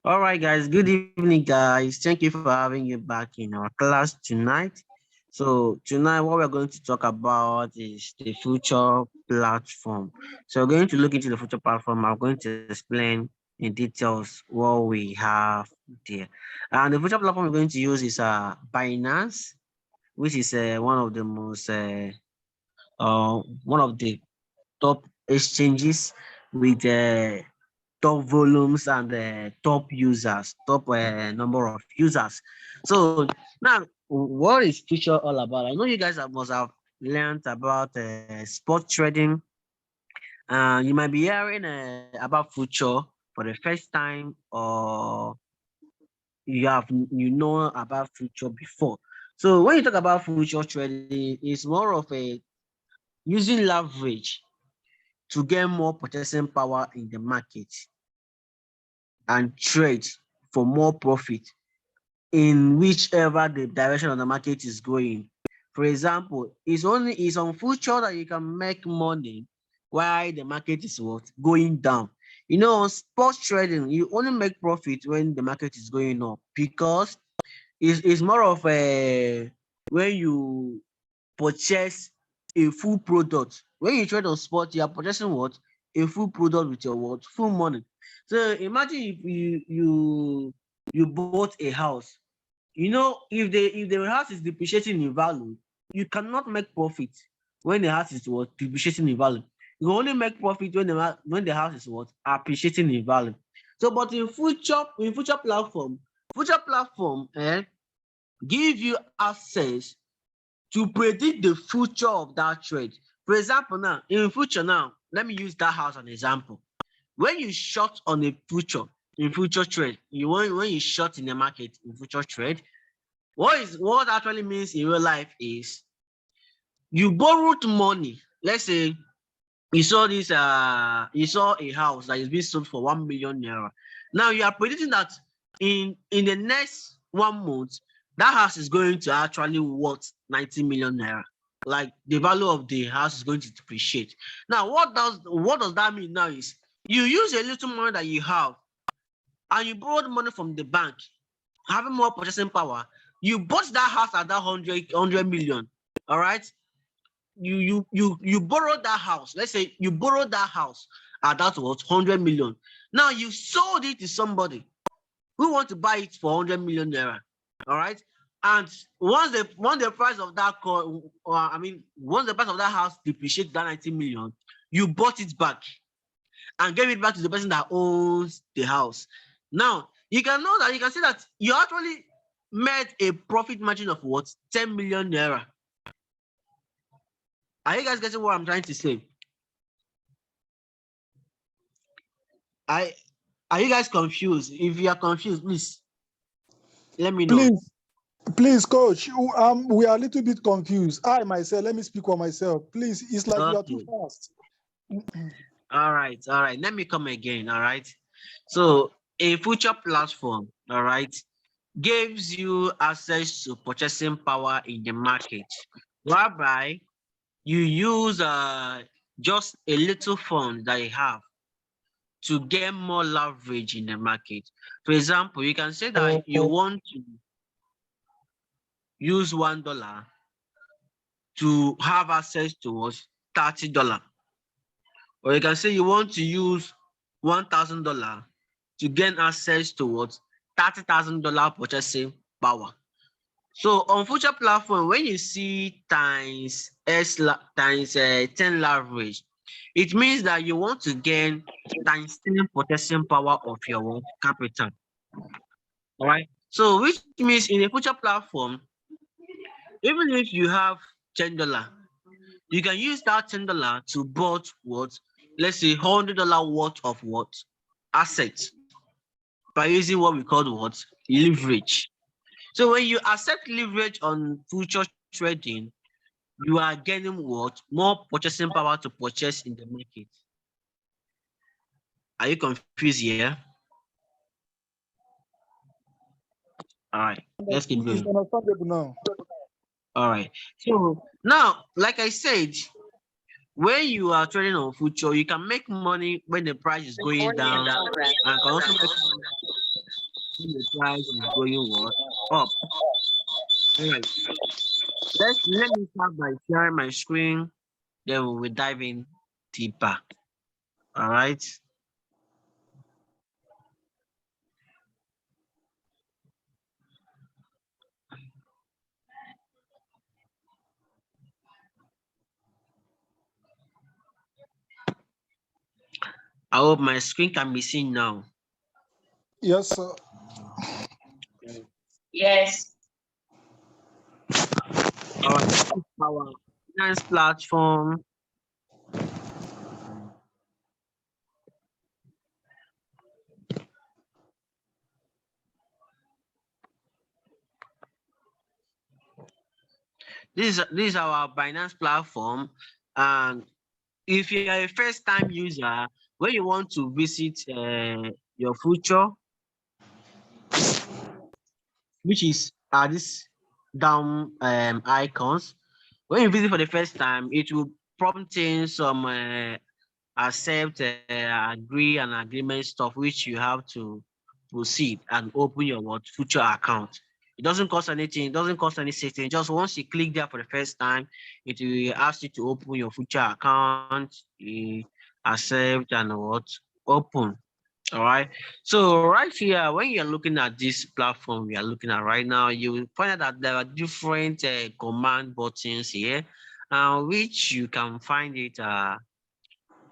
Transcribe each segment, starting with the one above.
All right, guys. Good evening, guys. Thank you for having you back in our class tonight. So tonight, what we're going to talk about is the future platform. So we're going to look into the future platform. I'm going to explain in details what we have there. And the future platform we're going to use is Binance, which is one of the top exchanges with top volumes and top users, top number of users. So now, what is future all about? I know you guys must have learned about spot trading. You might be hearing about future for the first time, or you know about future before. So when you talk about future trading, it's more of a using leverage to get more purchasing power in the market and trade for more profit in whichever the direction of the market is going. For example, it's on future that you can make money while the market is what going down. You know, on spot trading, you only make profit when the market is going up because it's more of a when you purchase a full product. When you trade on spot, you are purchasing what? A full product with your what? Full money. So imagine if you bought a house. You know, if the house is depreciating in value, you cannot make profit when the house is what depreciating in value. You only make profit when the house is what appreciating in value. So, but in future platform give you access to predict the future of that trade. For example, now in future, now let me use that house as an example. When you short on a future in future trade, when you short in the market in future trade, what actually means in real life is you borrowed money. Let's say you saw a house that is being sold for 1 million naira. Now you are predicting that in the next 1 month, that house is going to actually worth 90 million naira. Like the value of the house is going to depreciate. Now, what does that mean now is you use a little money that you have and you borrowed money from the bank, having more purchasing power. You bought that house at that 100 million. All right. You borrowed that house. Let's say you borrowed that house at that what 100 million. Now you sold it to somebody who want to buy it for 100 million naira. All right. And once the price of that once the price of that house depreciates that 90 million, you bought it back and gave it back to the person that owns the house. Now you can see that you actually made a profit margin of what 10 million naira. Are you guys getting what I'm trying to say? I Are you guys confused? If you are confused, please let me know. Please, coach, we are a little bit confused. I myself, let me speak for myself. Please, it's like you are too fast. All right. Let me come again. All right. So a future platform, all right, gives you access to purchasing power in the market, whereby you use just a little fund that you have to get more leverage in the market. For example, you can say that you want to use $1 to have access to $30. Or you can say you want to use $1,000 to gain access to $30,000 purchasing power. So on future platform, when you see times 10 leverage, it means that you want to gain times 10 purchasing power of your capital. All right. So which means in a future platform, even if you have $10, you can use that $10 to buy what? Let's say $100 worth of what? Assets by using what we call what? Leverage. So when you accept leverage on future trading, you are getting what? More purchasing power to purchase in the market. Are you confused here? All right, let's keep going. It's understandable now. All right. So now, like I said, when you are trading on future, you can make money when the price is going down, and can also make when the price is going what? Up. All right. Let me start by sharing my screen. Then we will dive in deeper. All right. I hope my screen can be seen now. Yes, sir. Yes. All right. This is our finance platform. This is our Binance platform, and if you are a first-time user, when you want to visit your future, which is this down icons, when you visit for the first time, it will prompt in some accept, agree, and agreement stuff, which you have to proceed and open your future account. It doesn't cost anything. It doesn't cost any setting. Just once you click there for the first time, it will ask you to open your future account. You accept and open. All right. So right here, when you're looking at this platform we are looking at right now, you will find out that there are different command buttons here, which you can find it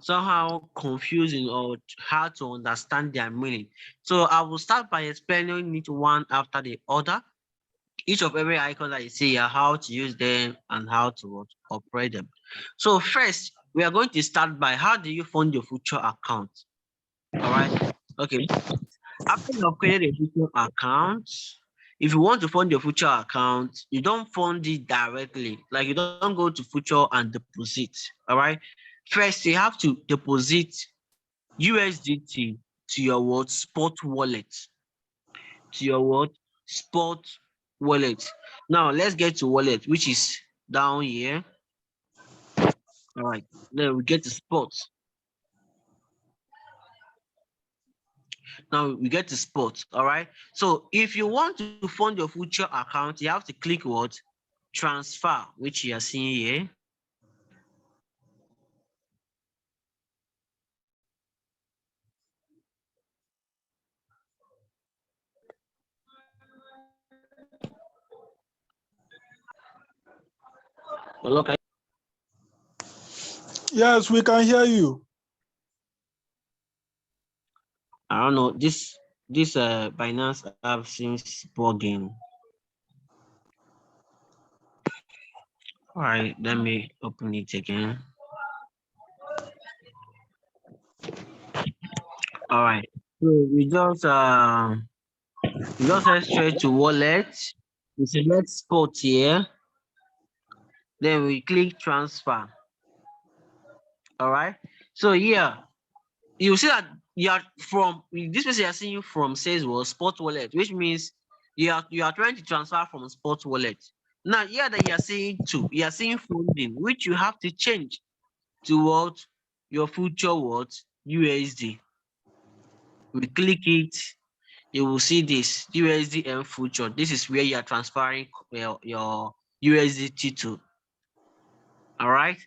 somehow confusing or hard to understand their meaning. So I will start by explaining it one after the other. Each of every icon that you see here, how to use them and how to operate them. So first, we are going to start by how do you fund your future account? All right. Okay. After you have created a future account, if you want to fund your future account, you don't fund it directly. Like you don't go to future and deposit. All right. First, you have to deposit USDT to your spot wallet. To your spot wallet. Now let's get to wallet, which is down here. All right. Then we get to spot. Now we get to spot. All right. So if you want to fund your future account, you have to click transfer, which you are seeing here. Hello, Yes, we can hear you. I don't know. This Binance app seems bugging. All right, let me open it again. All right. So we just head straight to wallet. We select spot here. Then we click transfer. All right. So here you see that you are from this person you are seeing from says spot wallet, which means you are trying to transfer from spot wallet. Now here that you are seeing you are seeing funding, which you have to change to your future USD. We click it, you will see this USD and future. This is where you are transferring your USDT to. All right.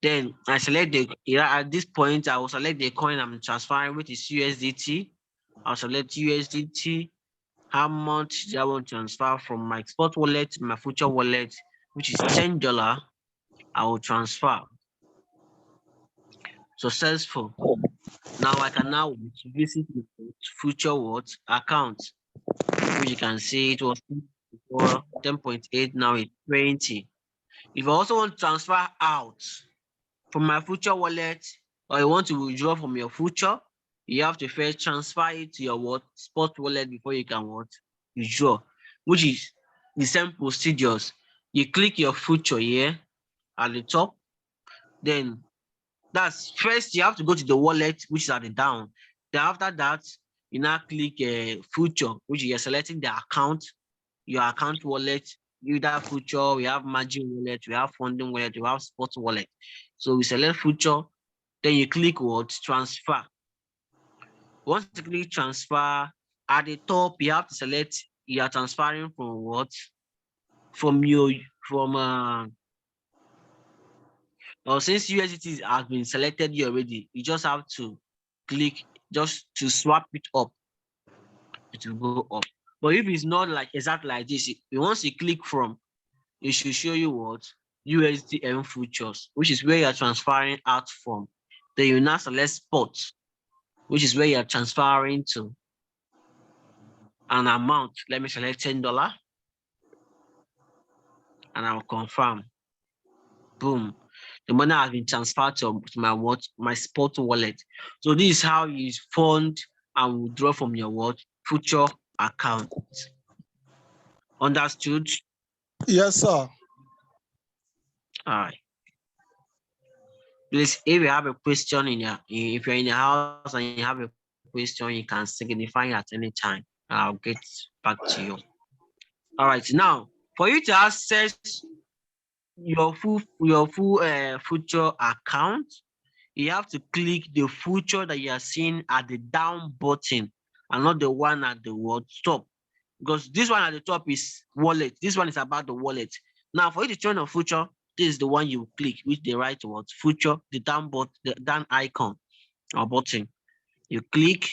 Then I select at this point, I will select the coin I'm transferring, which is USDT. I'll select USDT. How much do I want to transfer from my spot wallet to my future wallet, which is $10. I will transfer. Successful. Now I can now visit my future account, which you can see it was 10.8, now it's 20. If I also want to transfer out from my future wallet, or you want to withdraw from your future, you have to first transfer it to your spot wallet before you can withdraw, which is the same procedures. You click your future here at the top, then that's first you have to go to the wallet, which is at the down. Then after that, you now click future, which you're selecting the account, your account wallet, either future, we have margin wallet, we have funding wallet, we have spot wallet. So we select future, then you click transfer. Once you click transfer, at the top, you have to select you are transferring from what? From or since USDT has been selected here already, you just have to click just to swap it up. It will go up. But if it's not like exactly like this, once you click from, it should show you what? USDM futures, which is where you're transferring out from. Then you now select spot, which is where you're transferring to an amount. Let me select $10 and I'll confirm. Boom. The money has been transferred to my spot wallet. So this is how you fund and withdraw from your future account. Understood? Yes, sir. All right. Please, if you have a question if you're in the house and you have a question, you can signify at any time. I'll get back to you. All right. Now, for you to access your full future account, you have to click the future that you are seeing at the down button and not the one at the top. Because this one at the top is wallet. This one is about the wallet. Now, for you to join a future, this is the one you click, which the right word future, the down icon or button. You click.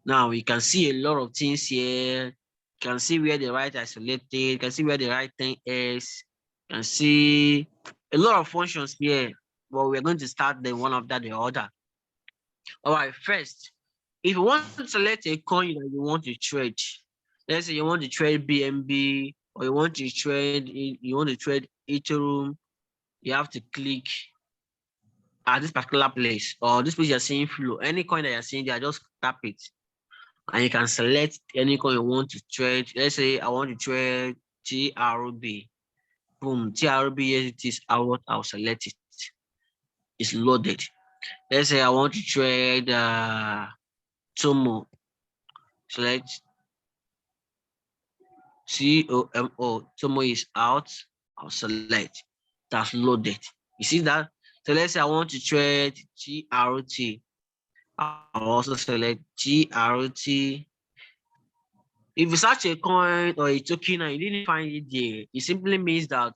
Now you can see a lot of things here. You can see where the right is selected. You can see where the right thing is. You can see a lot of functions here. But we're going to start them one after the other. All right, first, if you want to select a coin that you want to trade, let's say you want to trade BNB or you want to trade Ethereum, you have to click at this particular place or this place you're seeing flow. Any coin that you're seeing there, just tap it. And you can select any coin you want to trade. Let's say I want to trade TRB. Boom, TRB, it is out, I'll select it. It's loaded. Let's say I want to trade Tomo. Select COMO. Tomo is out. I'll select. That's loaded. You see that? So let's say I want to trade GRT. I'll also select GRT. If you search a coin or a token and you didn't find it there, it simply means that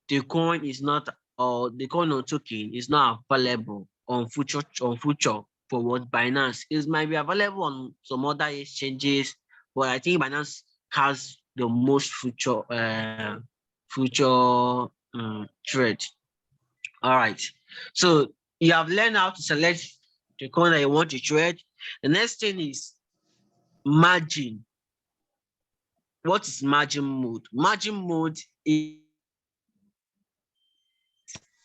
the coin is not, or the coin or token is not available on future for what Binance. It might be available on some other exchanges, but I think Binance has the most future trade. All right. So you have learned how to select the coin that you want to trade. The next thing is margin. What is margin mode? Margin mode is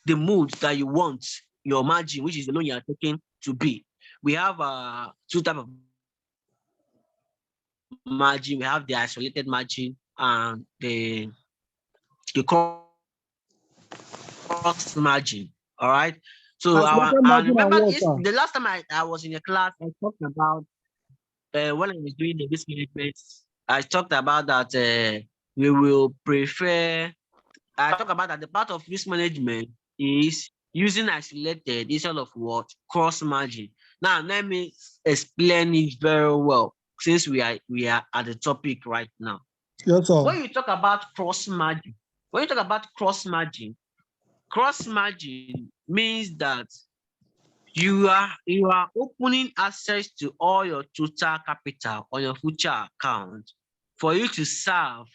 the mode that you want your margin, which is the loan you are taking, to be. We have two types of margin. We have the isolated margin and the cross margin. All right. So and remember this, the last time I was in a class, I talked about when I was doing the risk management, I talked about that we will prefer. I talk about that the part of risk management is using isolated instead of what? Cross margin. Now let me explain it very well since we are at the topic right now. Yes, sir. When you talk about cross margin, cross margin means that you are opening access to all your total capital on your future account for you to serve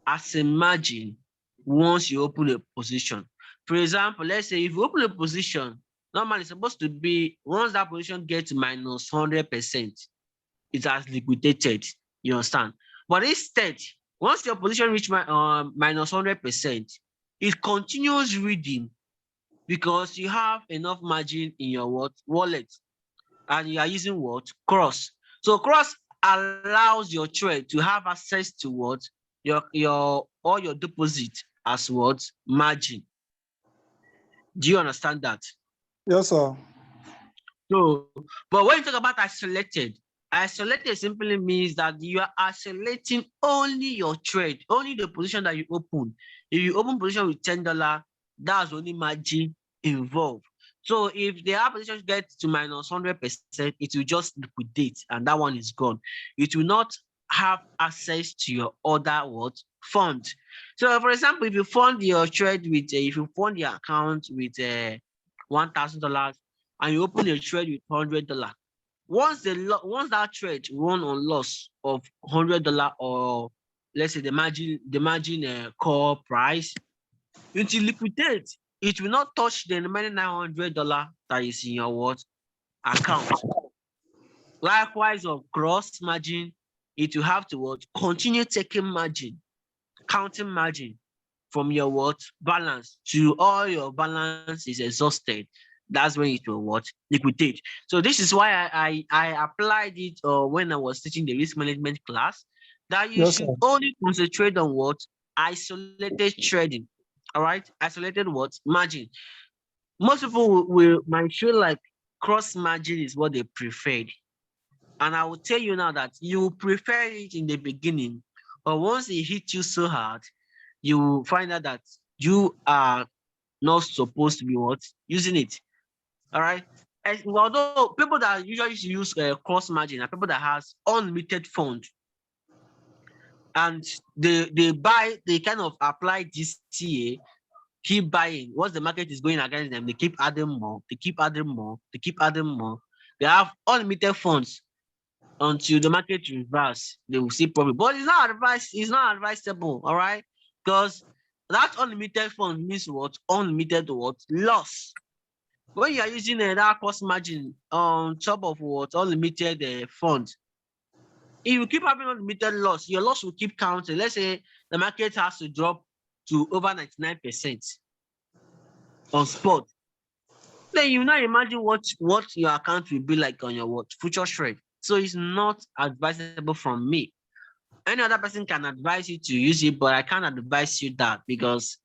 as a margin once you open a position. For example, let's say if you open a position, normally it's supposed to be once that position gets minus 100%, it has liquidated. You understand? But instead, once your position reach minus 100%, it continues reading because you have enough margin in your wallet, and you are using what? Cross. So cross allows your trade to have access to what? All your deposit as what? Margin. Do you understand that? Yes, sir. So, but when you talk about isolated simply means that you are isolating only your trade, only the position that you open. If you open position with $10, that's only margin involved. So if the position gets to minus 100%, it will just liquidate, and that one is gone. It will not have access to your other what fund. So, for example, if you fund your trade with, if you fund your account with $1,000 and you open a trade with $100, once that trade run on loss of $100, or let's say the margin call price, it will liquidate. It will not touch the remaining $900 that is in your what account. Likewise, of gross margin, it will have to what continue taking margin, counting margin from your what balance to all your balance is exhausted. That's when it will what liquidate. So this is why I applied it when I was teaching the risk management class, that you Yes, should sir. only concentrate on what isolated trading. All right, isolated what margin. Most people might feel like cross margin is what they preferred, and I will tell you now that you prefer it in the beginning, but once it hits you so hard, you will find out that you are not supposed to be what using it. All right. And although people that usually use cross margin are people that has unlimited fund, and they kind of apply DCA, keep buying. Once the market is going against them, they keep adding more, they keep adding more, they keep adding more. They have unlimited funds until the market reverse, they will see profit. But it's not advisable, all right? Because that unlimited fund means what? Unlimited what? Loss. When you are using that cost margin on top of what? Unlimited fund, if you keep having unlimited loss, your loss will keep counting. Let's say the market has to drop to over 99% on spot. Then you now imagine what your account will be like on your what future trade. So it's not advisable from me. Any other person can advise you to use it, but I can't advise you that, because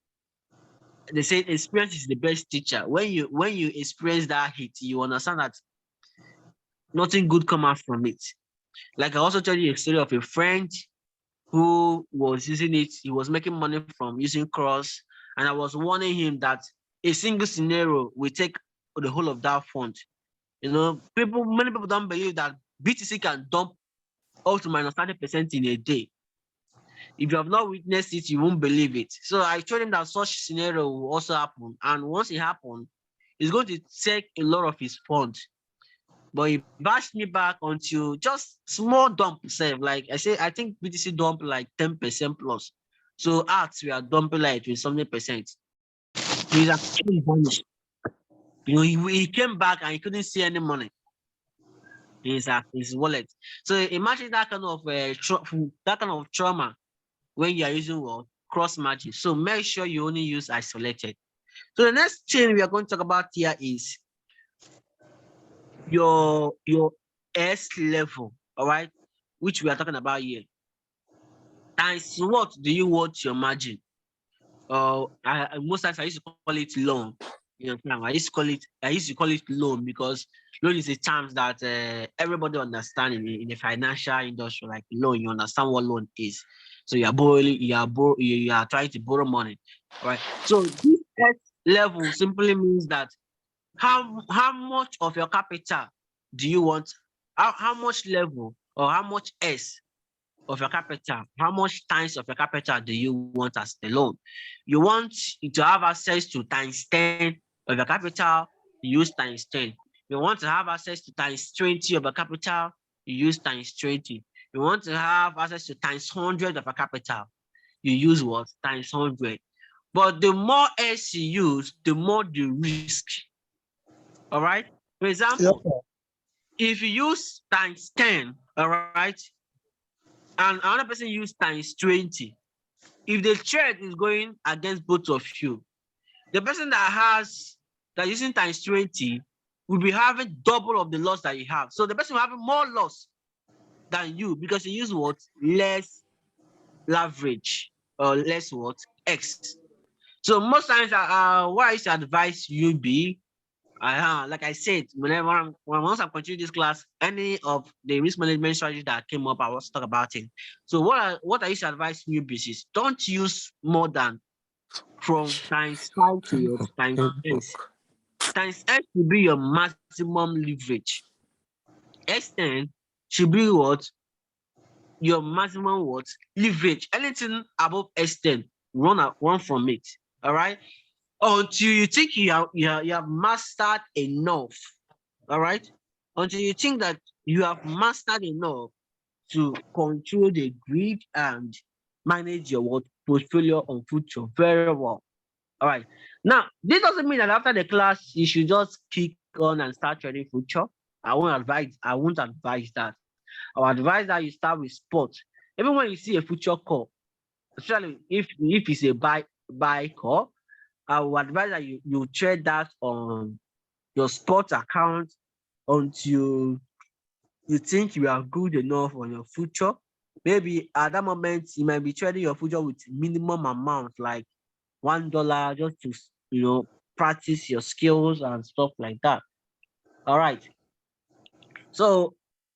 they say experience is the best teacher. When you experience that hit, you understand that nothing good come out from it. Like I also told you a story of a friend who was using it. He was making money from using cross, and I was warning him that a single scenario will take the whole of that fund. Many people don't believe that BTC can dump up to minus 30% in a day. If you have not witnessed it, you won't believe it. So I told him that such scenario will also happen. And once it happens, it's going to take a lot of his funds. But he bashed me back until just small dump save. Like I say, I think BTC dump like 10% plus. So arts we are dumping like with something percent. So he's actually vanished. He came back and he couldn't see any money in his wallet. So imagine that kind of trauma when you are using what cross margin. So make sure you only use isolated. So the next thing we are going to talk about here is your S level, all right, which we are talking about here. Times what do you want your margin? Most times I used to call it loan. I used to call it loan, because loan is a term that everybody understands in the financial industry. Like loan, you understand what loan is. So you are trying to borrow money, right? So this S level simply means that how much of your capital do you want? How much level, or how much S of your capital, how much times of your capital do you want as the loan? You want to have access to times 10 of your capital, you use times 10. You want to have access to times 20 of your capital, you use times 20. You want to have access to times 100 of your capital, you use what? Times 100. But the more S you use, the more the risk. All right? For Yes, example, sir. if you use times 10, all right, and another person use times 20, if the trade is going against both of you, the person that using times 20 will be having double of the loss that you have. So the person will have more loss than you, because you use what? Less leverage, or less what? X. So most times, what I used to advise you be, like I said, once I continue this class, any of the risk management strategy that came up, I was talk about it. So what I used to advise newbies is don't use more than from times 5 to what? Times 10. times X will be your maximum leverage. X10 should be what? Your maximum what? Leverage. Anything above X10, run from it. All right. Until you think you have mastered enough. All right. Until you think that you have mastered enough to control the grid and manage your what portfolio on future very well. All right. Now, this doesn't mean that after the class you should just kick on and start trading future. I won't advise that. I would advise that you start with sport. Even when you see a future call, especially if it's a buy call, I would advise that you trade that on your sport account until you think you are good enough on your future. Maybe at that moment you might be trading your future with minimum amount like $1 just to practice your skills and stuff like that. All right. So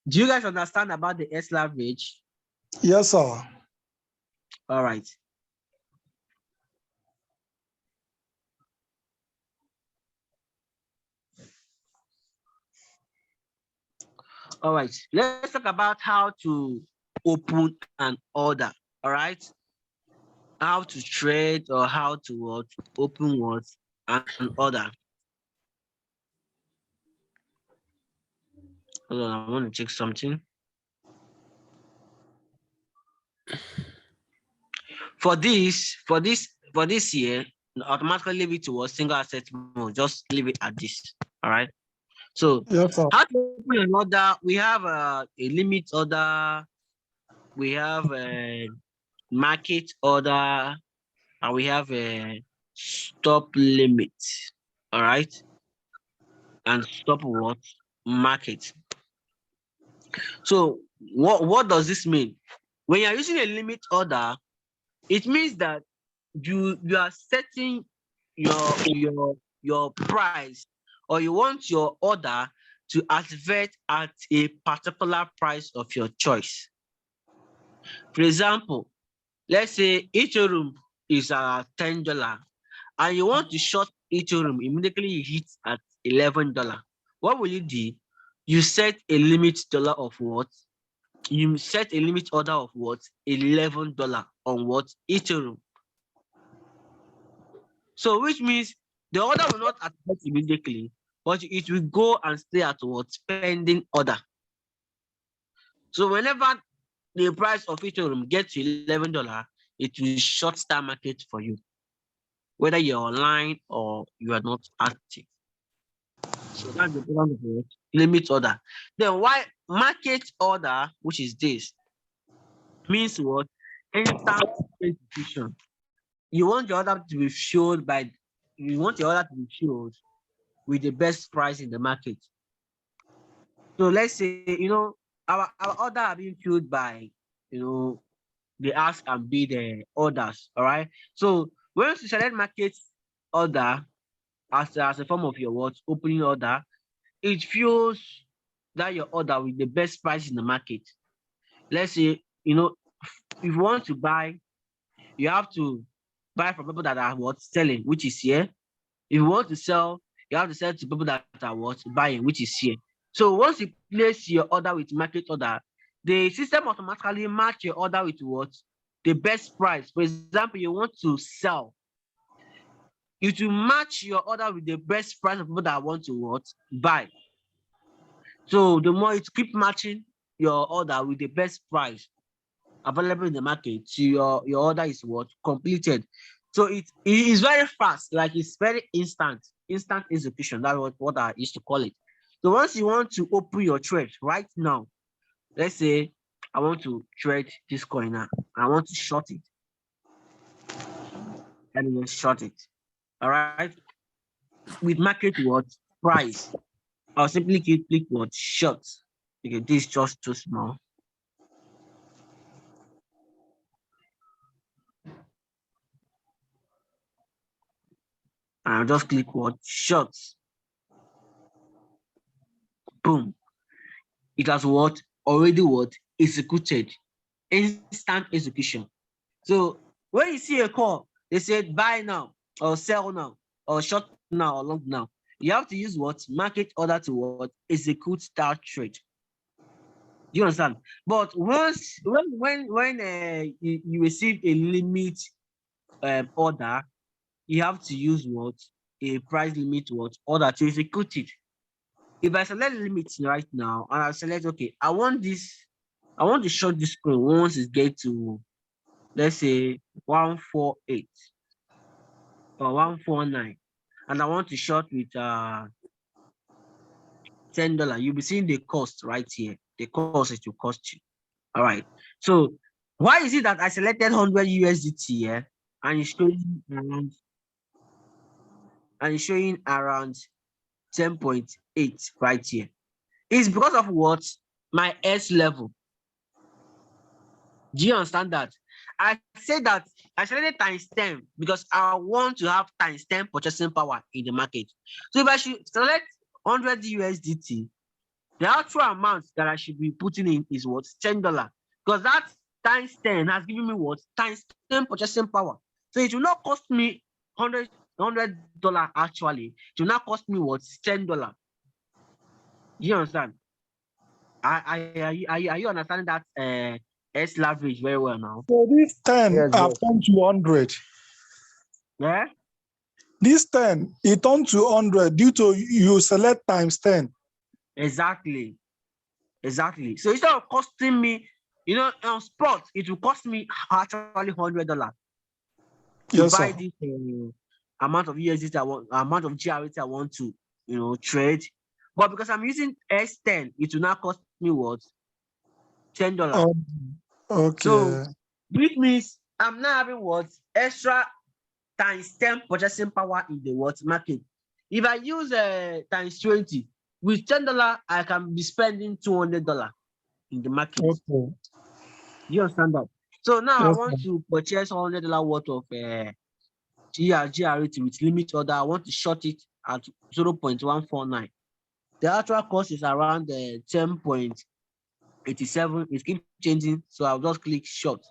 do you guys understand about the S leverage? Yes, sir. All right. All right. Let's talk about how to open an order. All right. How to trade or how to what? Open what? An order. Hold on, I want to check something. For this year, automatically leave it to a single asset mode. Just leave it at this. All right. So Yes, sir. how to open an order? We have a limit order, we have a market order, and we have a stop limit. All right. And stop what? Market. So what does this mean? When you're using a limit order, it means that you are setting your price, or you want your order to activate at a particular price of your choice. For example, let's say Ethereum is at $10 and you want to short Ethereum immediately it hits at $11. What will you do? You set a limit dollar of what? You set a limit order of what? $11 on what? Ethereum. So which means the order will not activate immediately, but it will go and stay at what? Pending order. So whenever the price of Ethereum gets to $11, it will short star market for you, whether you're online or you are not active. So that's the problem of what? Limit order. Then why market order, which is this, means what? Instant execution. You want your order to be showed by you want your order to be showed with the best price in the market. So let's say, our order are being filled by, the ask and bid orders. All right. So once you select market order as a form of your what? Opening order, it fills that your order with the best price in the market. Let's say, if you want to buy, you have to buy from people that are what? Selling, which is here. If you want to sell, you have to sell to people that are what? Buying, which is here. So once you place your order with market order, the system automatically match your order with what? The best price. For example, you want to sell. It will match your order with the best price of people that want to what? Buy. So the more it keep matching your order with the best price available in the market, so your order is what? Completed. So it is very fast, like it's very instant execution. That's what I used to call it. So once you want to open your trade right now, let's say I want to trade this coin now, I want to short it, and then short it. All right. With market what? Price. I'll simply click what? Short. Okay, this is just too small. And I'll just click what? Short. Boom. It has what? Already what? Executed. Instant execution. So when you see a call, they said buy now, or sell now, or short now, or long now. You have to use what? Market order to what? Execute that trade. Do you understand? But once when you receive a limit order, you have to use what? A price limit what? Order to execute it. If I select limits right now and I select, okay, I want to short this screen once it get to, let's say, 148 or 149, and I want to short with $10. You'll be seeing the cost right here. The cost it will cost you. All right. So why is it that I selected 100 USDT here and it's showing around 10.8 right here? It's because of what? My S level. Do you understand that? I said that I selected times 10 because I want to have times 10 purchasing power in the market. So if I should select 100 USDT, the actual amount that I should be putting in is what? $10. Because that times 10 has given me what? Times 10 purchasing power. So it will not cost me $100 actually. It will not cost me what? $10. Do you understand? Are you understanding that S leverage very well now? So this 10 Yes, have yes. turned to 100. Yeah? This 10, it turned to 100 due to you select times 10. Exactly. So instead of costing me, on spot, it will cost me actually $100 to Yes, buy sir. this amount of USDT amount of GRT I want to, trade. But because I'm using S10, it will now cost me what? $10. Okay. So this means I'm now having what? Extra times 10 purchasing power in the what market. If I use times 20, with $10, I can be spending $200 in the market. Okay. Do you understand that? So now I Yes, want to purchase $100 worth of GRT with limit order. I want to short it at 0.149. The actual cost is around 10.87. It keeps changing, so I'll just click short.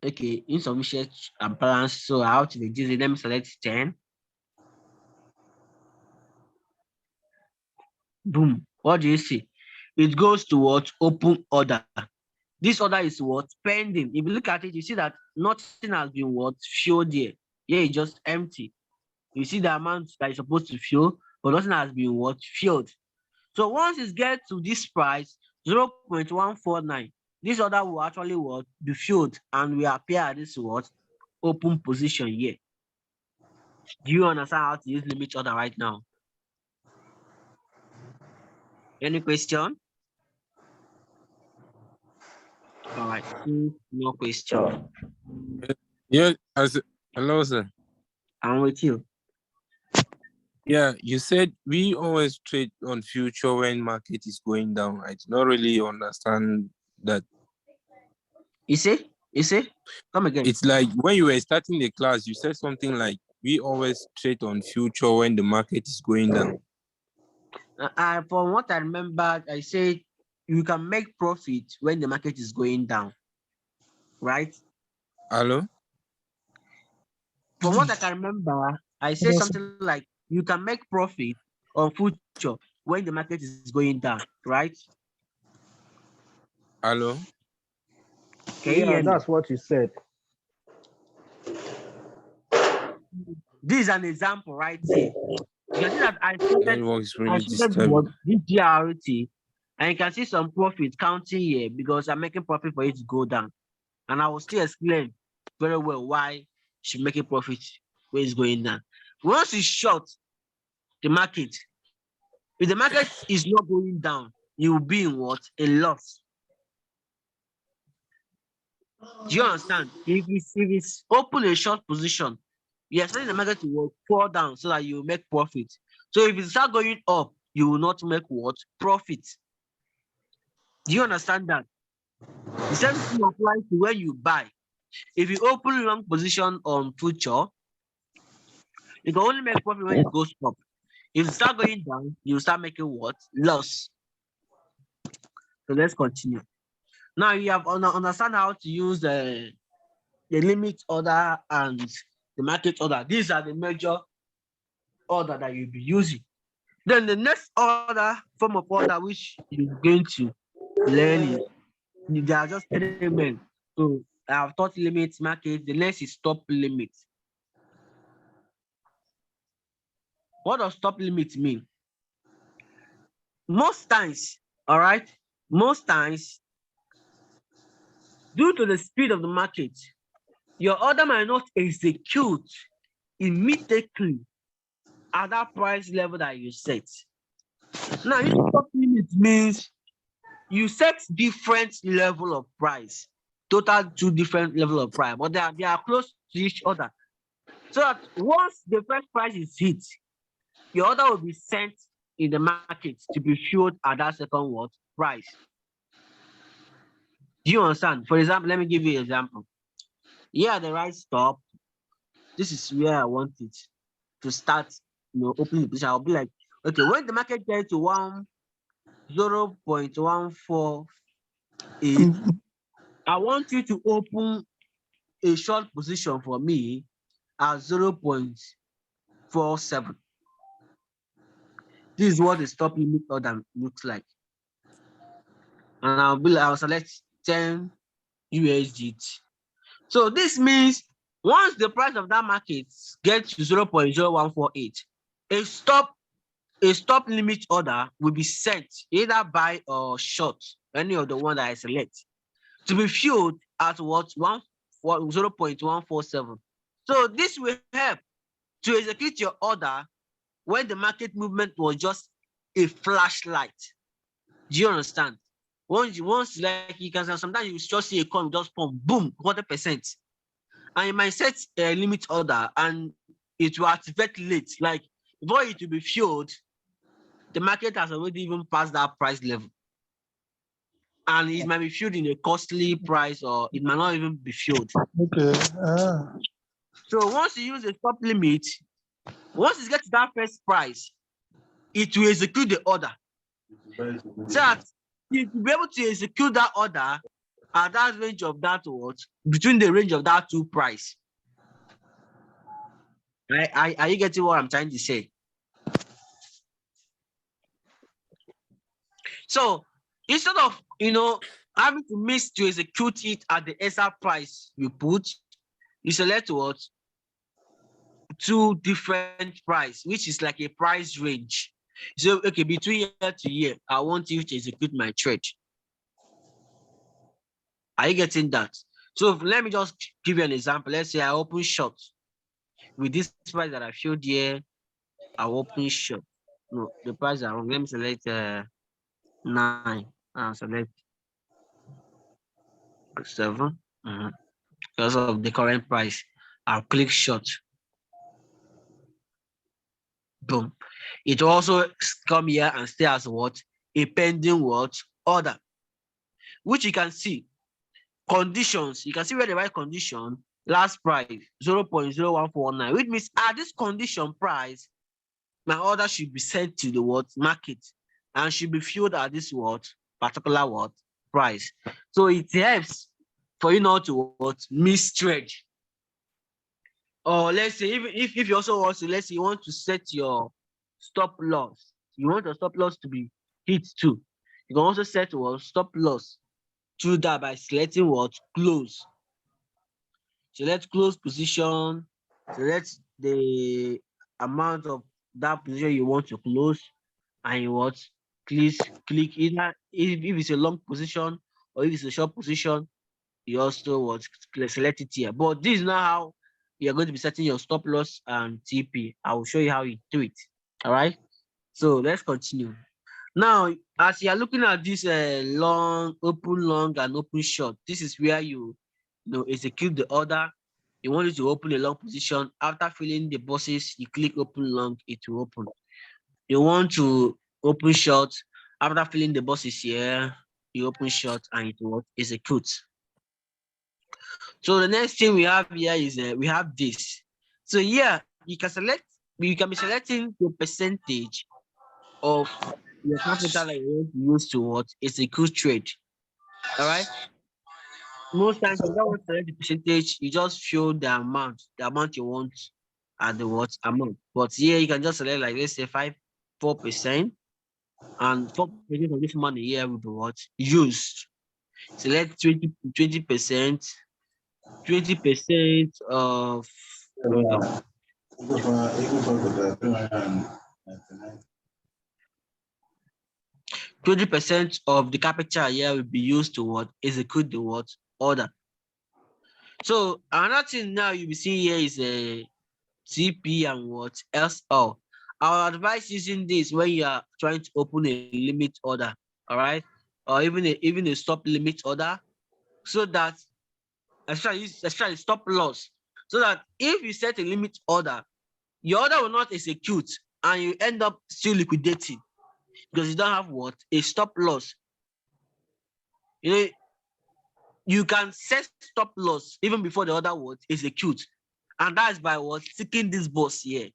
Okay, insufficient and balance. So I have to reduce it. Let me select 10. Boom. What do you see? It goes towards open order. This order is what? Pending. If you look at it, you see that nothing has been what? Filled here. Here it's just empty. You see the amount that is supposed to fill, but nothing has been what? Filled. So once it gets to this price, 0.149, this order will actually what? Be filled and will appear at this what? Open position here. Do you understand how to use limit order right now? Any question? All right, no question. Yeah, hello, sir. I'm with you. Yeah, you said we always trade on future when market is going down. I do not really understand that. You see? Come again. It's like when you were starting the class, you said something like we always trade on future when the market is going down. From what I remember, I said you can make profit when the market is going down, right? Hello? From what I can remember, I said something like you can make profit on future when the market is going down, right? Hello? Can you hear me? That's what you said. This is an example right here. You can see that I started disturbing. this GRT, and you can see some profit counting here because I'm making profit for it to go down. And I will still explain very well why she's making profit when it's going down. Once you short the market, if the market is not going down, you will be in what? A loss. Do you understand? If it's open a short position, you're expecting the market to fall down so that you make profit. So if it start going up, you will not make what? Profit. Do you understand that? The same thing applies to when you buy. If you open long position on future, you can only make profit when it goes up. If it start going down, you start making what? Loss. So let's continue. Now you have understand how to use the limit order and the market order. These are the major order that you'll be using. Then the next order, form of order, which you're going to learn is, there are just three men. So I have taught limit market. The next is stop limit. What does stop limit mean? Most times, all right, most times, due to the speed of the market, your order might not execute immediately at that price level that you set. Now, this stop limit means you set different level of price, total two different level of price, but they are close to each other. So that once the first price is hit, your order will be sent in the market to be filled at that second what price. Do you understand? For example, let me give you an example. Here at the right stop, this is where I want it to start, opening the position. I'll be like, okay, when the market gets to 0.148, I want you to open a short position for me at 0.47. This is what the stop limit order looks like. And I'll select 10 USDT. So this means once the price of that market gets to 0.0148, a stop limit order will be sent either buy or short, any of the one that I select, to be filled at what 0.147. So this will help to execute your order when the market movement was just a flashlight. Do you understand? Once like you can sometimes you just see a coin just pump, boom, 100%. And you might set a limit order and it will activate late. Like before it will be filled, the market has already even passed that price level. And it might be filled in a costly price, or it might not even be filled. Okay. So once you use a stop limit, once it gets to that first price, it will execute the order. So that you will be able to execute that order at that range of that what, between the range of that two price. Are you getting what I'm trying to say? So instead of having to miss to execute it at the SR price you put, you select what? Two different price, which is like a price range. So okay, between year to year, I want you to execute my trade. Are you getting that? So let me just give you an example. Let's say I open short with this price that I showed here. I open short. No, the price are wrong. Let me select 9 and select 7. Because of the current price, I'll click short. Boom. It also come here and stay as what? A pending what? Order. Which you can see. Conditions. You can see where the right condition, last price 0.0149, which means at this condition price, my order should be sent to the what? Market, and should be filled at this what? Particular what? Price. So it helps for you not to what? Miss trade. Or let's say if you also want to, let's say you want to set your stop loss. You want your stop loss to be hit too. You can also set what? Stop loss through that by selecting what? Close. Select close position, select the amount of that position you want to close, and you what? Click either if it's a long position or if it's a short position, you also what? Select it here. But this is not how you're going to be setting your stop loss and TP. I will show you how you do it. All right. So let's continue. Now, as you are looking at this long, and open short, this is where you execute the order. You want it to open a long position. After filling the boxes, you click open long, it will open. You want to open short. After filling the boxes here, you open short and it will execute. So the next thing we have here is we have this. So here you can be selecting the percentage of your capital that you want to use to what? Execute trade. All right. Most times you don't want to select the percentage, you just show the amount you want at the what amount. But here you can just select like let's say 4%, and 4% of this money here will be what used. Select 20%, 20% of hold on. 20% of the capital here will be used to what execute the what order. So another thing now you'll be seeing here is a TP and what SL. I would advise using this when you are trying to open a limit order, all right, or even a stop limit order, so that especially stop loss, so that if you set a limit order, your order will not execute and you end up still liquidating because you don't have what a stop loss. You know, you can set stop loss even before the order would execute, and that's by what seeking this box here.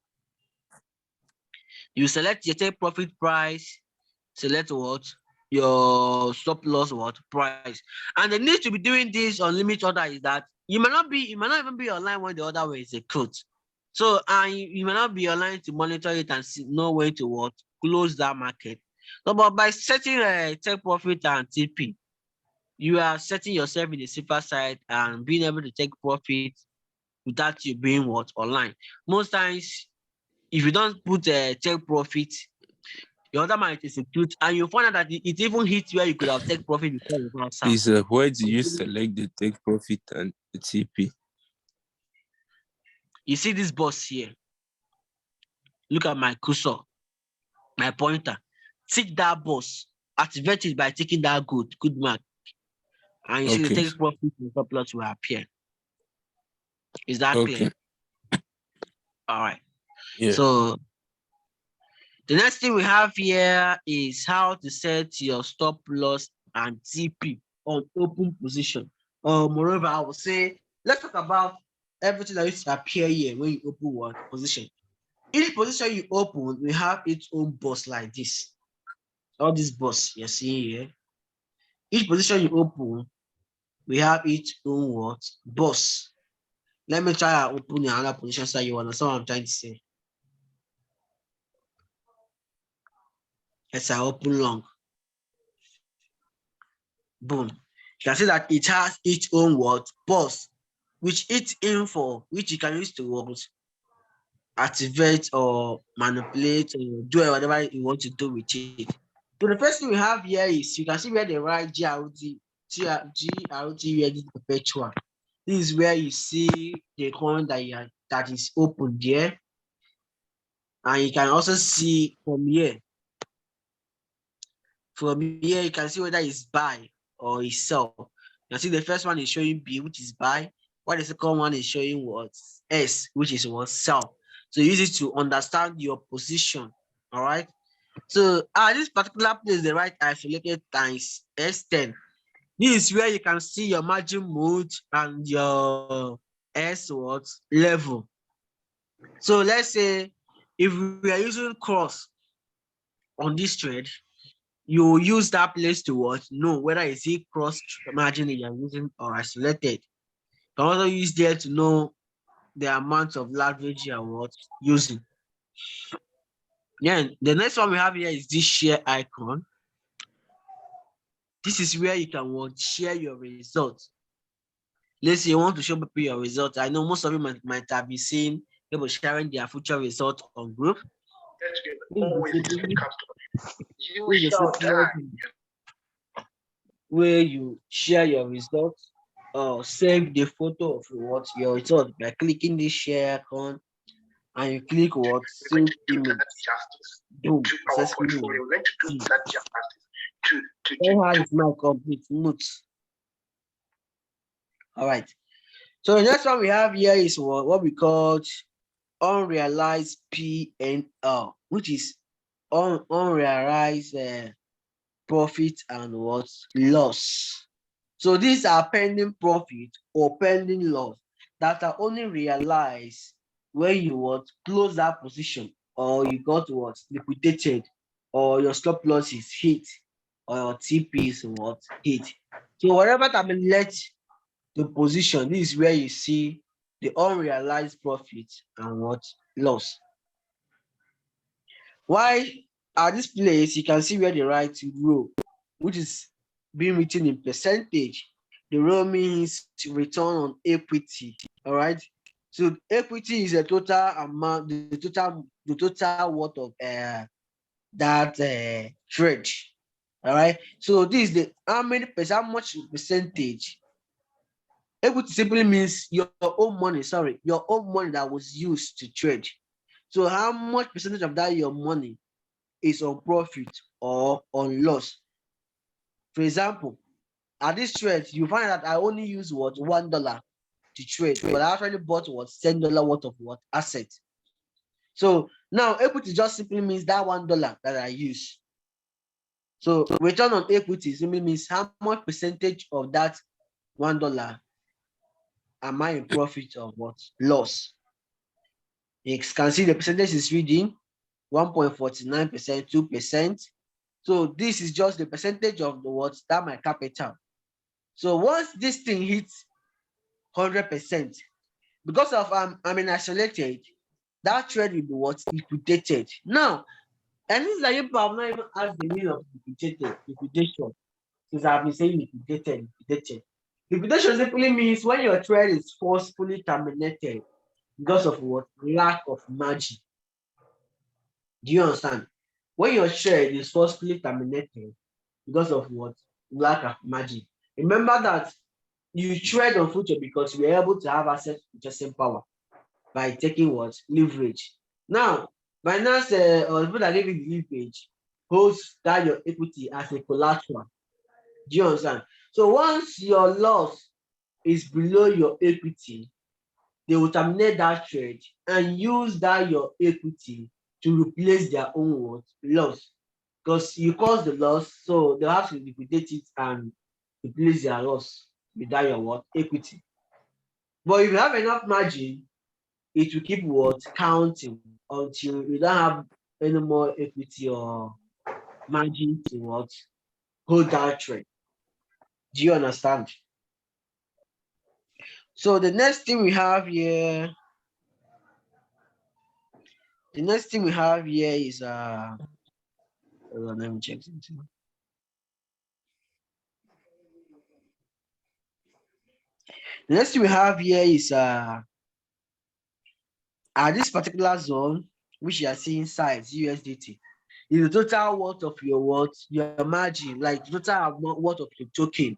You select your take profit price, select what your stop loss what price, and the need to be doing this on limit order is that you might not even be online when the order will execute. So and you may not be online to monitor it and know when to what close that market. So, but by setting a take profit and TP, you are setting yourself in the safer side and being able to take profit without you being what online. Most times, if you don't put a take profit, your order might execute, and you find out that it even hits where you could have taken profit before you found out. Please, where do you select the take profit and the TP? You see this box here. Look at my cursor, my pointer. Tick that box. Activate it by taking that good mark. And you see the Okay. take profit and stop loss will appear. Is that Okay. clear? All right. Yeah. So the next thing we have here is how to set your stop loss and TP on open position. Moreover, I will say, let's talk about everything that used to appear here when you open one position. Each position you open will have its own box like this. All this box you're seeing here. Each position you open, we have its own what? Box. Let me try to open another position so you understand what I'm trying to say. As I open long. Boom. You can see that it has its own what? Box, which it's in for, which you can use to what? Activate or manipulate or do whatever you want to do with it. So the first thing we have here is you can see where they write GRT where this perpetual. This is where you see the coin that is open there. And you can also see from here. From here, you can see whether it's buy or it's sell. You can see the first one is showing B, which is buy, while the second one is showing what? S, which is what? Sell. So use it to understand your position. All right. So this particular place, the right isolated times S10. This is where you can see your margin mode and your S what level. So let's say if we are using cross on this trade, you use that place to what know whether it's a cross margin that you're using or isolated. You can also use there to know the amount of leverage you are what using. Then the next one we have here is this share icon. This is where you can what share your results. Let's say you want to show people your results. I know most of you might have been seeing people sharing their future results on group. Where you share your results or save the photo of what your result by clicking this share icon and you click what save image. Boom. Successfully. How is my complete notes? All right. So the next one we have here is what we call unrealized PNL, which is unrealized profit and what loss. So these are pending profit or pending loss that are only realized when you what close that position or you got what liquidated or your stop loss is hit or your TP is what hit. So whatever that been let the position. This is where you see the unrealized profit and what loss. Why at this place you can see where they write row, which is being written in percentage. The row means return on equity. All right. So equity is a total amount, the total worth of that trade. All right. So this is the how many percent, how much percentage. Equity simply means your own money, sorry, your own money that was used to trade. So how much percentage of that your money is on profit or on loss? For example, at this trade, you find that I only use what $1 to trade, but I actually bought what $10 worth of what asset. So now equity just simply means that $1 that I use. So return on equity simply means how much percentage of that $1 am I in profit or what loss. You can see the percentage is reading 1.49%, 2%. So this is just the percentage of the what that my capital. So once this thing hits 100%, because of I'm in isolated, that trade will be what liquidated. Now, and this is like people have not even asked the meaning of liquidation, since I've been saying liquidated. Liquidation simply means when your trade is forcefully terminated because of what lack of margin. Do you understand? When your trade is forcefully terminated because of what lack of margin. Remember that you trade on future because you were able to have access to purchasing power by taking what leverage. Now, finance or people that give you the leverage holds that your equity as a collateral. Do you understand? So once your loss is below your equity, they will terminate that trade and use that your equity to replace their own what loss. Because you caused the loss, so they'll have to liquidate it and replace their loss with that your what equity. But if you have enough margin, it will keep what counting until you don't have any more equity or margin to what hold that trade. Do you understand? So the next thing we have here, is hold on, let me check something. The next thing we have here is at this particular zone, which you are seeing size USDT, is the total worth of your what your margin, like the total worth of the token.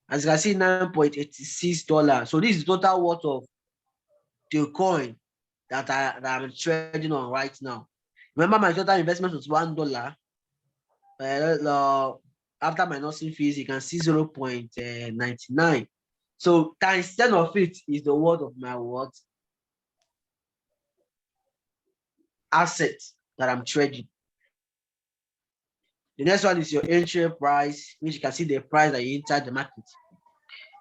As you can see, $9.86. So this is the total worth of the coin that I'm trading on right now. Remember, my total investment was $1. After minusing fees, you can see 0.99. So times 10 of it is the worth of my what asset that I'm trading. The next one is your entry price, which you can see the price that you entered the market.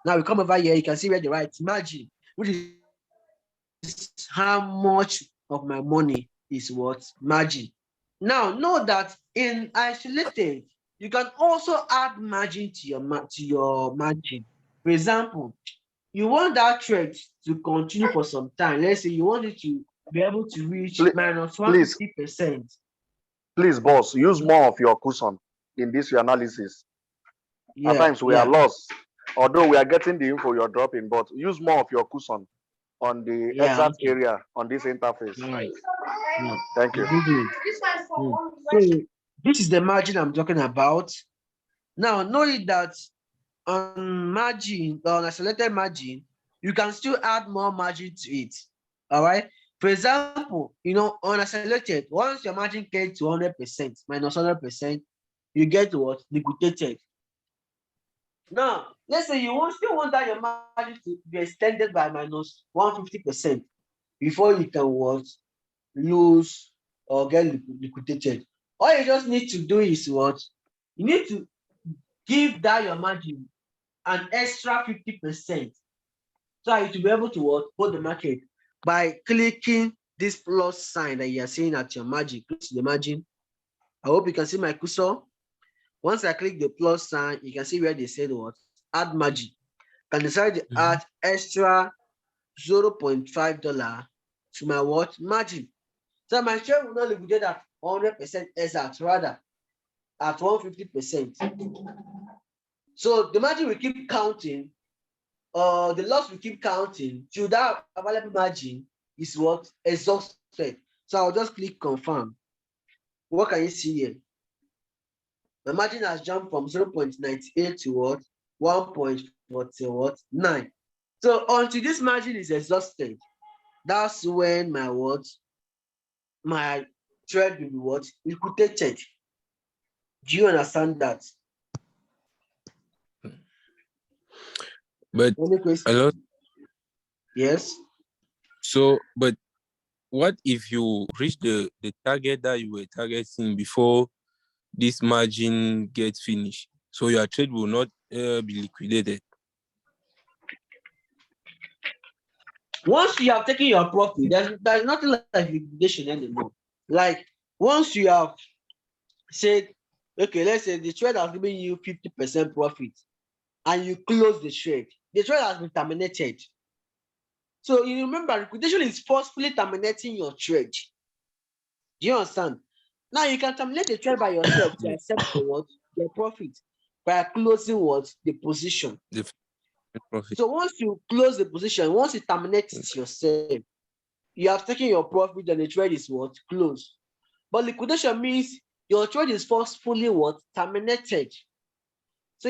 Now we come over here, you can see where the right margin, which is how much of my money is what margin. Now know that in isolated, you can also add margin to your margin. For example, you want that trade to continue for some time. Let's say you want it to be able to reach minus 150%. Please, boss, use more of your cushion in this your analysis. At times we are lost. Although we are getting the info you're dropping, but use more of your cushion on the exact area on this interface. All right. Thank you. So this is the margin I'm talking about. Now, knowing that on margin, on a selected margin, you can still add more margin to it. All right. For example, on a selected, once your margin gets to 100%, minus 100%, you get what? Liquidated. Now, let's say you still want that your margin to be extended by minus 150% before you can what? Lose or get liquidated. All you just need to do is what? You need to give that your margin an extra 50%, so that you will be able to what? Hold the market by clicking this plus sign that you are seeing at your margin. Click to the margin. I hope you can see my cursor. Once I click the plus sign, you can see where they said what? Add margin. can decide to add extra $0.5 to my what margin. So my trade will not liquidate at 100% exact, rather at 150%. So the margin will keep counting, the loss will keep counting till that available margin is what? Exhausted. So I'll just click confirm. What can you see here? The margin has jumped from 0.98 to what? 1.49. So until this margin is exhausted, that's when my what? My trade will be what? Liquidated. Do you understand that? But Any a question? lot. Yes. So, but what if you reach the target that you were targeting before this margin gets finished? So your trade will not be liquidated. Once you have taken your profit, there's nothing like liquidation anymore. Like once you have said, okay, let's say the trade has given you 50% profit and you close the trade has been terminated. So you remember, liquidation is forcefully terminating your trade. Do you understand? Now you can terminate the trade by yourself to accept the what? The profit by closing what? The position. The profit. So once you close the position, once you terminate it yourself, you have taken your profit and the trade is what? Closed. But liquidation means your trade is forcefully what? Terminated. So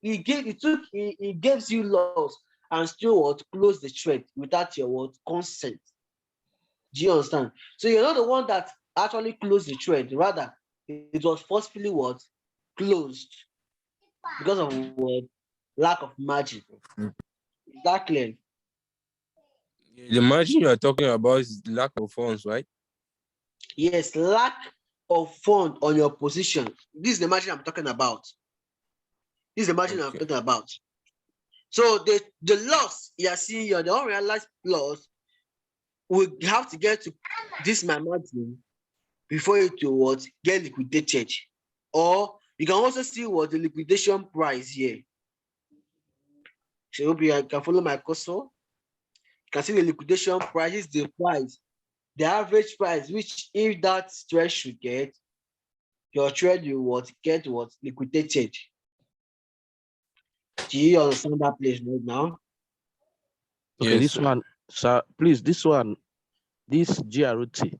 it gives you loss and still what? Close the trade without your what? Consent. Do you understand? So you're not the one that actually closed the trade, rather it was forcefully what? Closed because of what? Lack of margin. Is that clear? The margin you are talking about is lack of funds, right? Yes, lack of fund on your position. This is the margin I'm talking about. This is the margin I'm Okay. talking about. So the loss you are seeing here, the unrealized loss, we have to get to this my margin before it will what? Get liquidated. Or you can also see what the liquidation price here. So hope you can follow my cursor. You can see the liquidation price is the price, the average price, which if that trade should get, your trade will what? Get what? Liquidated. Do you understand that place right now? Okay, Yes, this sir. one, sir, please, this GRT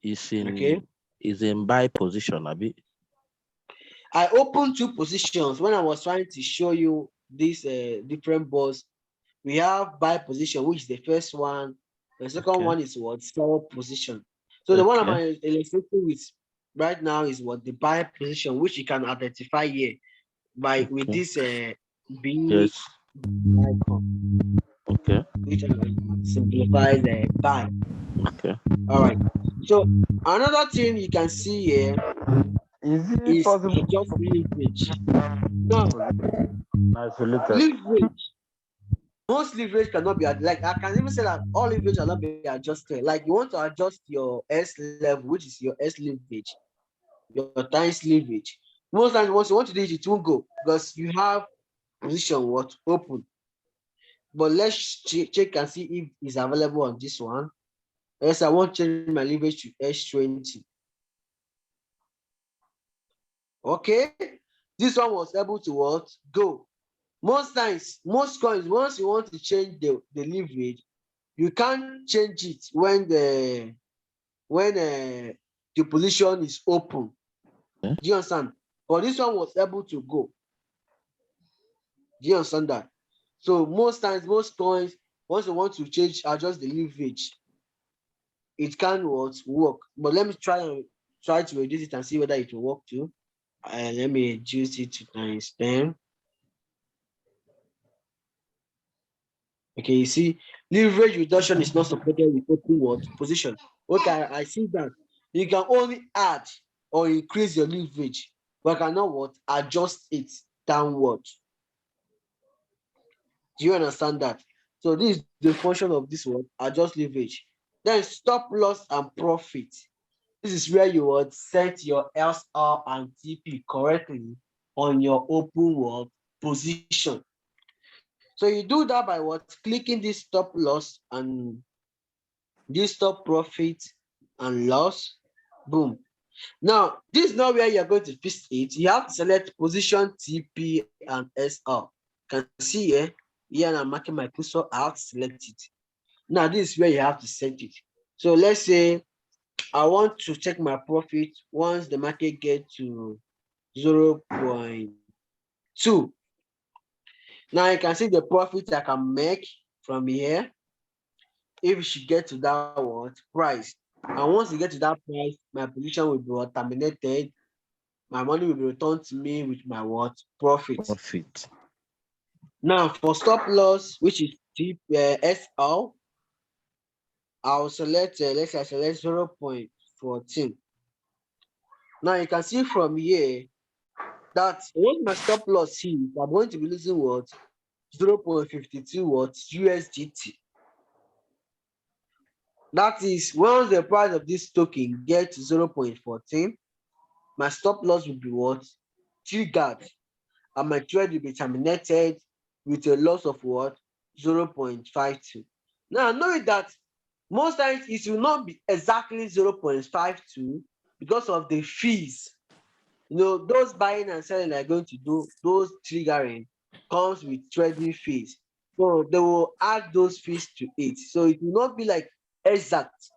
is in buy position, Abi. I opened two positions when I was trying to show you these different balls. We have buy position, which is the first one. The second one is what? Sell position. So the one I'm illustrating with right now is what? The buy position, which you can identify here by with this B icon. Okay. Which simplifies the buy. Okay. All right. So another thing you can see here Is it is possible just leverage. Now, isolated? leverage. Most leverage cannot be like I can even say that all leverage cannot be adjusted. Like you want to adjust your S level, which is your S leverage, your times leverage. Most times, once you want to do it, it won't go because you have position what open. But let's check and see if it's available on this one. Yes, I want to change my leverage to S20. Okay, this one was able to what? Go. Most times, most coins, once you want to change the leverage, you can't change it when the position is open. Okay. Do you understand? But this one was able to go. Do you understand that? So most times, most coins, once you want to change, adjust the leverage, it can work. But let me try to reduce it and see whether it will work too. Let me reduce it to times 10. Okay, you see, leverage reduction is not supported with open position. Okay, I see that. You can only add or increase your leverage, but cannot adjust it downward. Do you understand that? So this is the function of this one, adjust leverage. Then stop loss and profit. This is where you would set your SR and TP correctly on your open position. So you do that by what? Clicking this stop loss and this stop profit and loss. Boom. Now, this is not where you're going to fix it. You have to select position TP and SR. You can see here I'm marking my cursor. I have to select it. Now, this is where you have to set it. So let's say I want to check my profit once the market gets to 0.2. Now you can see the profit I can make from here if she get to that what price. And once you get to that price, my position will be terminated. My money will be returned to me with my what? Profit. Now for stop loss, which is SL, I'll select, let's say I select 0.14. Now you can see from here that when my stop loss hits, I'm going to be losing what? 0.52 what? USDT. That is, once the price of this token gets to 0.14, my stop loss will be what? Triggered. And my trade will be terminated with a loss of what? 0.52. Now, know that most times it will not be exactly 0.52 because of the fees. You know, those buying and selling are going to do, those triggering comes with trading fees. So they will add those fees to it. So it will not be like exact.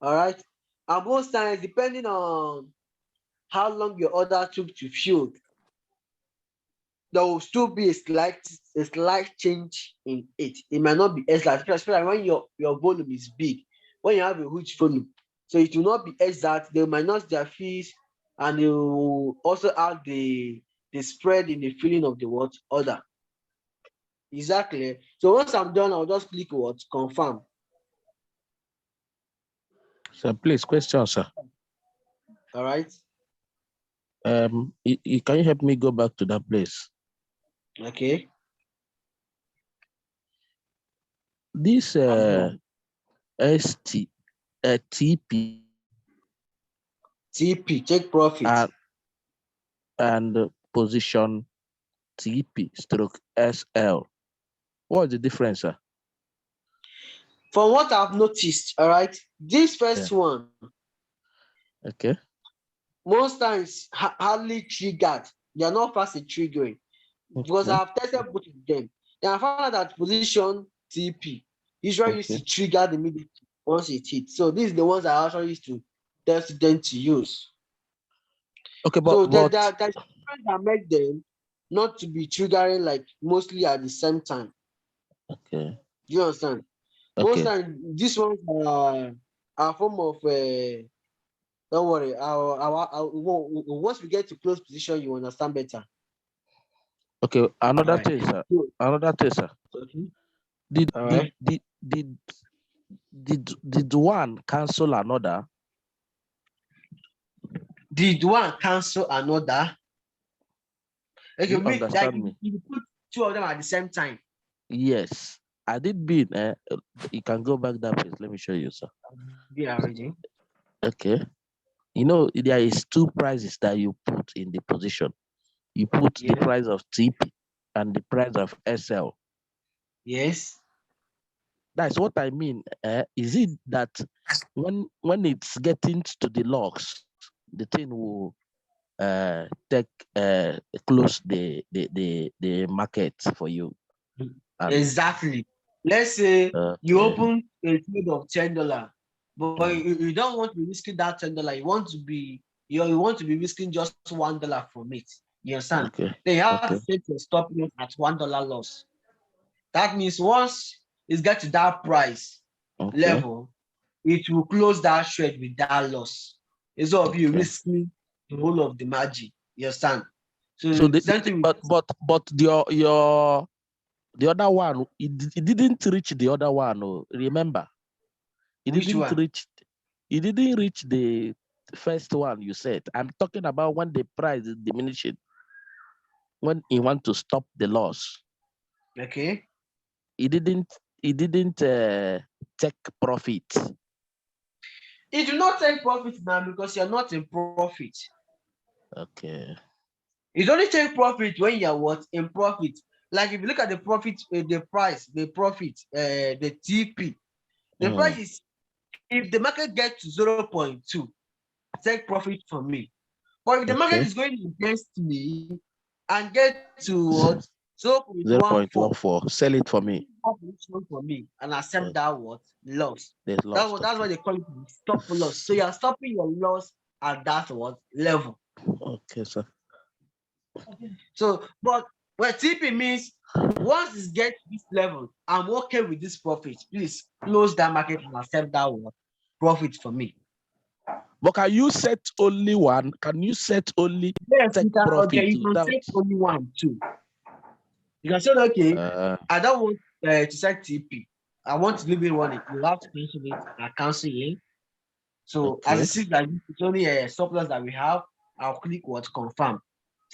All right. And most times, depending on how long your order took to fill, there will still be a slight change in it. It might not be exact, especially when your volume is big, when you have a huge volume. So it will not be exact. They might not their fees, and they will also add the spread in the filling of the what order. Exactly. So once I'm done, I'll just click what? Confirm. So please, question, sir. All right. Can you help me go back to that place? Okay. This TP. TP, take profit. And position TP stroke SL. What is the difference, sir? From what I've noticed, all right, this first one, okay, most times hardly triggered. They are not fast at triggering because I've tested both of them. Then I found out that position TP usually used to trigger immediately once it hits. So these are the ones I actually used to test them to use. Okay, but so there's difference that make them not to be triggering like mostly at the same time. Okay. Do you understand? Okay. Most times these ones are a form of don't worry. Once we get to close position, you understand better. Okay. Another thing, sir. Another thing, sir. Okay. Did one cancel another? Did one cancel another? Okay, you understand me? You put two of them at the same time. Yes, I did bid. You can go back that place. Let me show you, sir. Yeah, already. Okay. You know, there is two prices that you put in the position. You put the price of TP and the price of SL. Yes. That's what I mean. Is it that when it's getting to the logs, the thing will close the market for you? Exactly. Let's say you open a trade of $10, but you don't want to be risking that $10. You want to be risking just $1 from it. You understand? Okay. Then you have to set your stop loss at $1 loss. That means once it gets to that price level, it will close that trade with that loss. It's all you risking the whole of the margin. You understand? So but your the other one, it didn't reach the other one. Oh, remember, it didn't reach the first one you said. I'm talking about when the price is diminishing, when you want to stop the loss. Okay. It didn't take profit. It do not take profit now because you're not in profit. Okay. It only take profit when you're what? In profit. Like if you look at the profit, the price, the profit, the TP, the price is, if the market gets to 0.2, take profit from me. But if the market is going against me and get to what? 0.14, 0.14, sell it for me. For me, and accept that what? Loss. There's loss. That's what they call it, stop loss. So you are stopping your loss at that what level. Okay, sir. So, but what TP means, once it gets this level, I'm okay with this profit. Please close that market and accept that what? Profit for me. But can you set only one? Can you set only Yes, profit? okay, you can set only one, two. You can say, okay, I don't want to set TP. I want to leave it running. You have to cancel it. I cancel it. So as it seems that it's only a surplus that we have, I'll click what? Confirm.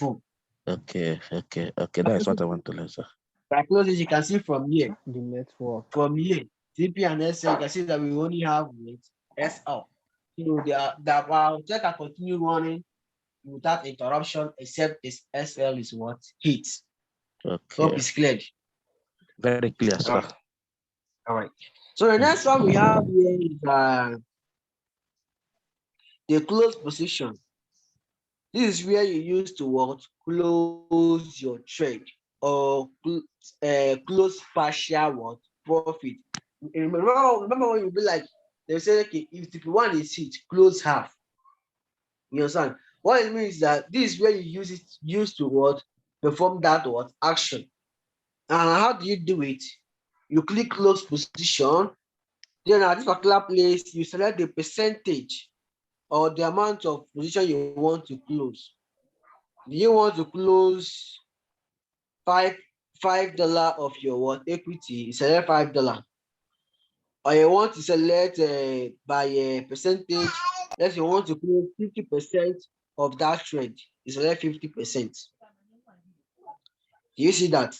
Boom. Okay. That's what I want to learn, sir. By closing, you can see from here. The network. From here, TP and SL, you can see that we only have with SL. So our check can continue running without interruption, except this SL is what? Hit. Okay. Hope it's clear. Very clear, sir. All right. So the next one we have here is the close position. This is where you use to what? Close your trade or close partial what? Profit. Remember when you be like, they say, okay, if TP1 is hit, close half. You understand? What it means is that this is where you use to what? Perform that what? Action. And how do you do it? You click close position. Then at this particular place, you select the percentage or the amount of position you want to close. Do you want to close $5 of your what? Equity? You select $5. Or you want to select by a percentage. Let's say you want to close 50% of that trade. You select 50%. Do you see that?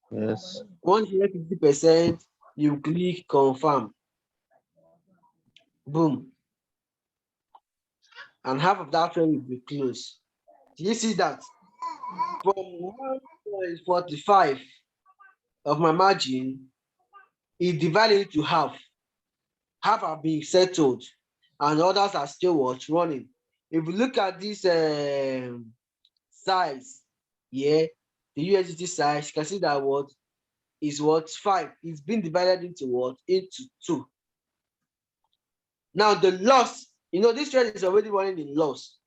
Yes. Once you get 50%, you click confirm. Boom. And half of that trade will be closed. Do you see that? From 1.45 of my margin, it divided into half. Half are being settled, and others are still what? Running. If you look at this size, yeah, the USDT size, you can see that what is what? 5. It's been divided into what? Into 2. Now the loss, this trade is already running in loss.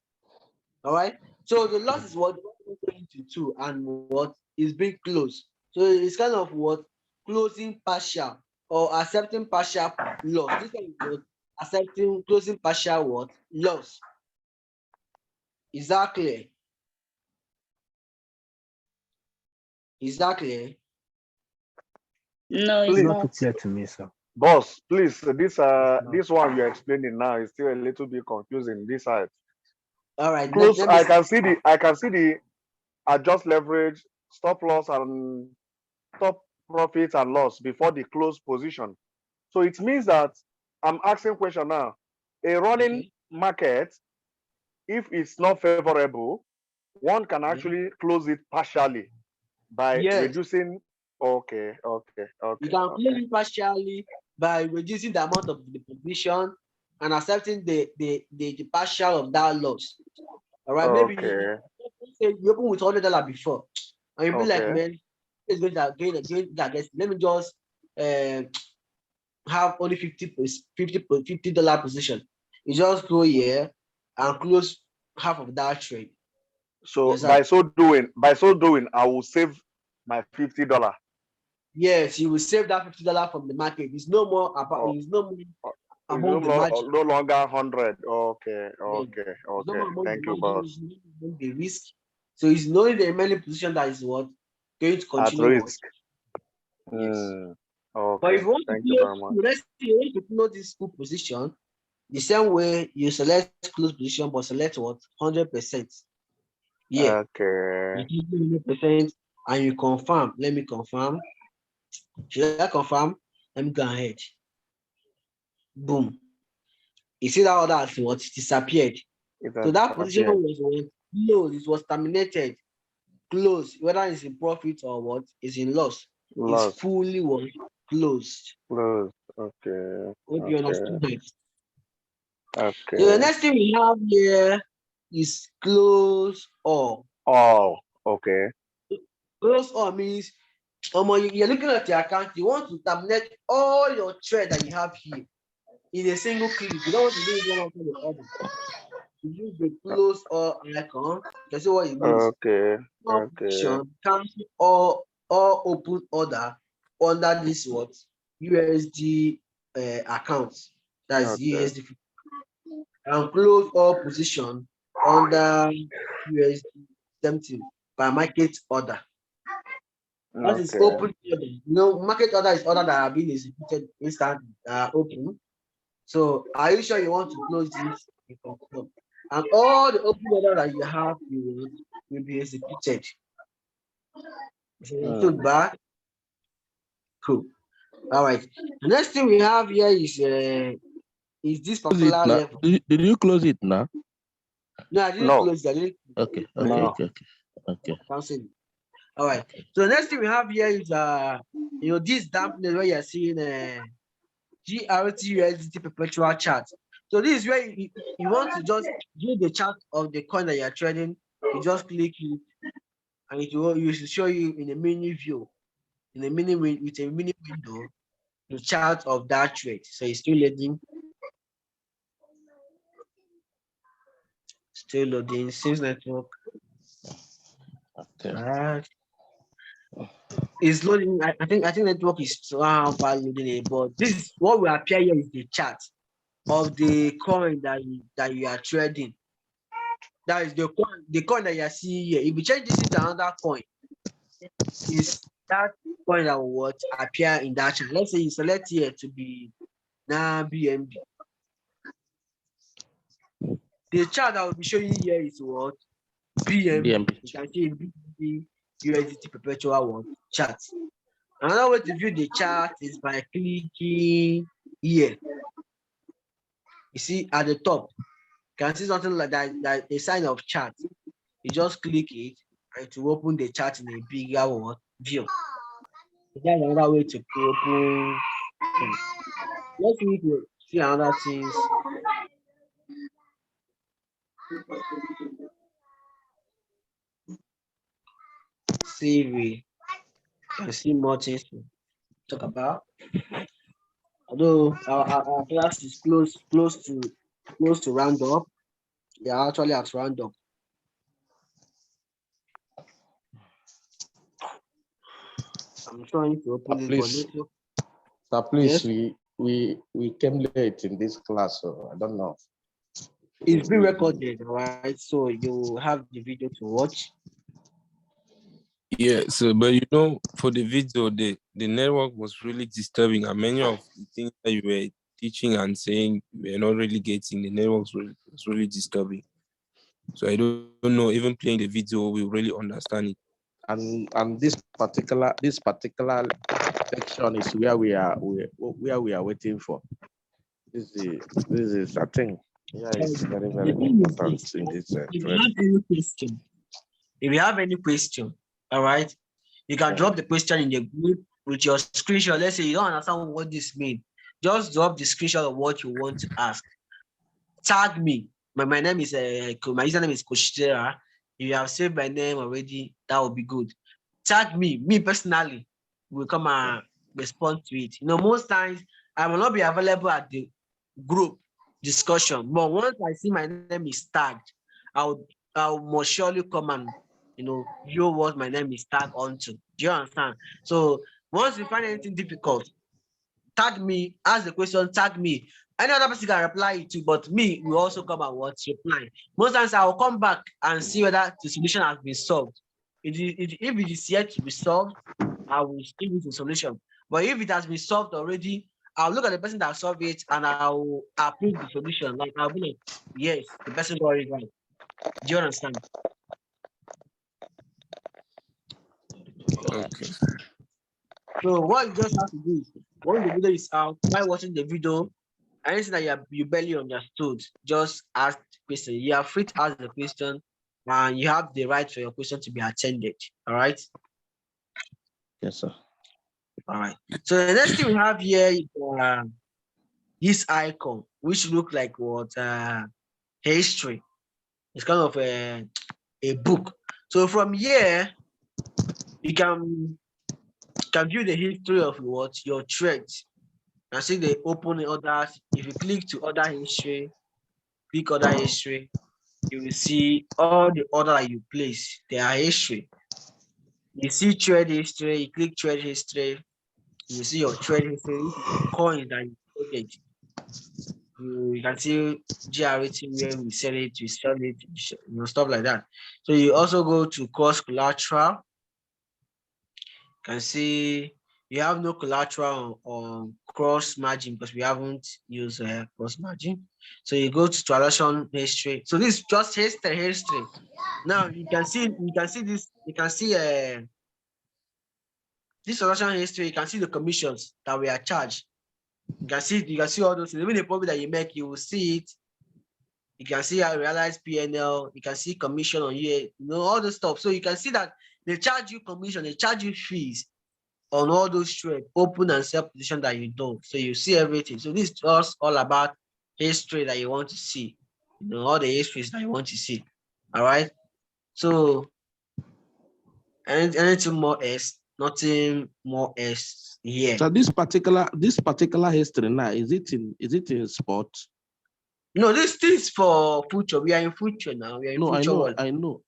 All right. So the loss is what? Into 2, and what is being closed. So it's kind of what? Closing partial or accepting partial loss. This is what? Accepting closing partial what? Loss. Is that clear? Is that clear? No, it's Not not. clear to me, sir. Boss, please, this one you're explaining now is still a little bit confusing. This side. All right. Close. I can see the adjust leverage, stop loss, and stop profit and loss before the close position. So it means that I'm asking question now. A running market, if it's not favorable, one can actually close it partially by reducing. Okay. You can close it partially by reducing the amount of the position and accepting the partial of that loss. All right. Maybe you open with $100 before, and you be like, man, it's going to gain that. Let me just have only $50 position. You just go here and close half of that trade. So by so doing, I will save my $50. Yes, you will save that $50 from the market. It's no more about. It's no more among the margin. No longer 100. Okay. Thank you, boss. The risk. So it's only the remaining position that is what going to continue. At risk. Yes. Okay. But if you want Thank to you very much. let's say you want to close this full position, the same way you select close position, but select what? 100%. Yeah. Okay. You give 100% and you confirm. Let me confirm. Should I confirm? Let me go ahead. Boom. You see that order has what? Disappeared. So that position was closed. It was terminated. closed, whether it's in profit or what is in loss, is fully what? Closed. Closed. Okay. Hope you understand that. Okay. So the next thing we have here is close all. Oh, okay. Close all means you're looking at your account, you want to terminate all your trade that you have here in a single click. You don't want to do it one after the other. You use the close all icon. You can see what it means. Okay. Okay. Cancel all open order under this what USD accounts. That's USD. And close all position under USD something by market order. That is open order. You know, market order is order that have been executed instantly, open. So are you sure you want to close this? And all the open order that you have will be executed. So you took back. Cool. All right. The next thing we have here is this particular level. Did you close it now? No, I didn't close it. Okay. Cancel it. All right. So the next thing we have here is this dampness where you're seeing GRT perpetual chart. So this is where you want to just do the chart of the coin that you're trading. You just click it, and it will show you in a mini view, with a mini window, the chart of that trade. So it's still loading. Still loading. Since network. Okay. It's loading. I think network is somehow loading it, but this is what will appear here is the chart of the coin that you are trading. That is the coin that you are seeing here. If you change this into another coin, is that coin that will what appear in that chart. Let's say you select here to be now BNB. The chart that will be showing here is what? BNB. You can see BNB USDT perpetual one chart. Another way to view the chart is by clicking here. You see at the top, you can see something like that, a sign of chart. You just click it and to open the chart in a bigger view. That's another way to open. Let's see another things. See, we can see more things to talk about. Although our class is close to round up. They are actually at round up. I'm trying to open this, please, but please, yes? we came late in this class, so I don't know. It's been recorded, right? So you have the video to watch. Yeah, so but you know, for the video, the network was really disturbing, and many of the things that you were teaching and saying we're not really getting. The network was really disturbing. So I don't know, even playing the video, we really understand it. And this particular section is where we are waiting for. This is I think it's very important in this If you have any question, all right, you can drop the question in the group with your screenshot. Let's say you don't understand what this means. Just drop the screenshot of what you want to ask. Tag me. My name is my username is Chidera. If you have saved my name already, that would be good. Tag me personally, will come and respond to it. You know, most times I will not be available at the group discussion, but once I see my name is tagged, I'll most surely come and view what my name is tagged onto. Do you understand? So once you find anything difficult, tag me, ask the question, tag me. Any other person can reply it too, but me will also come and reply. Most times I will come back and see whether the solution has been solved. If it is yet to be solved, I will still use the solution. But if it has been solved already, I'll look at the person that solved it and I'll approve the solution. Like I'll be like, yes, the person got it right. Do you understand? Okay. So what you just have to do is, once the video is out, while watching the video, anything that you barely understood, just ask the question. You are free to ask the question, and you have the right for your question to be attended. All right. Yes, sir. All right. So the next thing we have here is this icon, which look like what history. It's kind of a book. So from here, you can view the history of what your trades. And see they open the others. If you click to other history, click other history, you will see all the order that you place. They are history. You see trade history, you click trade history, you see your trade history, coins that you traded. You can see GRT where we sell it, stuff like that. So you also go to cross collateral. You can see you have no collateral on cross margin because we haven't used cross margin. So you go to transaction history. So this is just history. Now you can see this. You can see this transaction history. You can see the commissions that we are charged. You can see all those. Even the profit that you make, you will see it. You can see how realized PNL. You can see commission on you know all the stuff. So you can see that they charge you commission, they charge you fees on all those trades, open and sell position that you don't. So you see everything. So this is just all about history that you want to see. You know, all the histories that you want to see. All right. So anything more else? Nothing more else here. So this particular history now, is it in sport? No, this is for future. We are in future now. We are in future world. I know.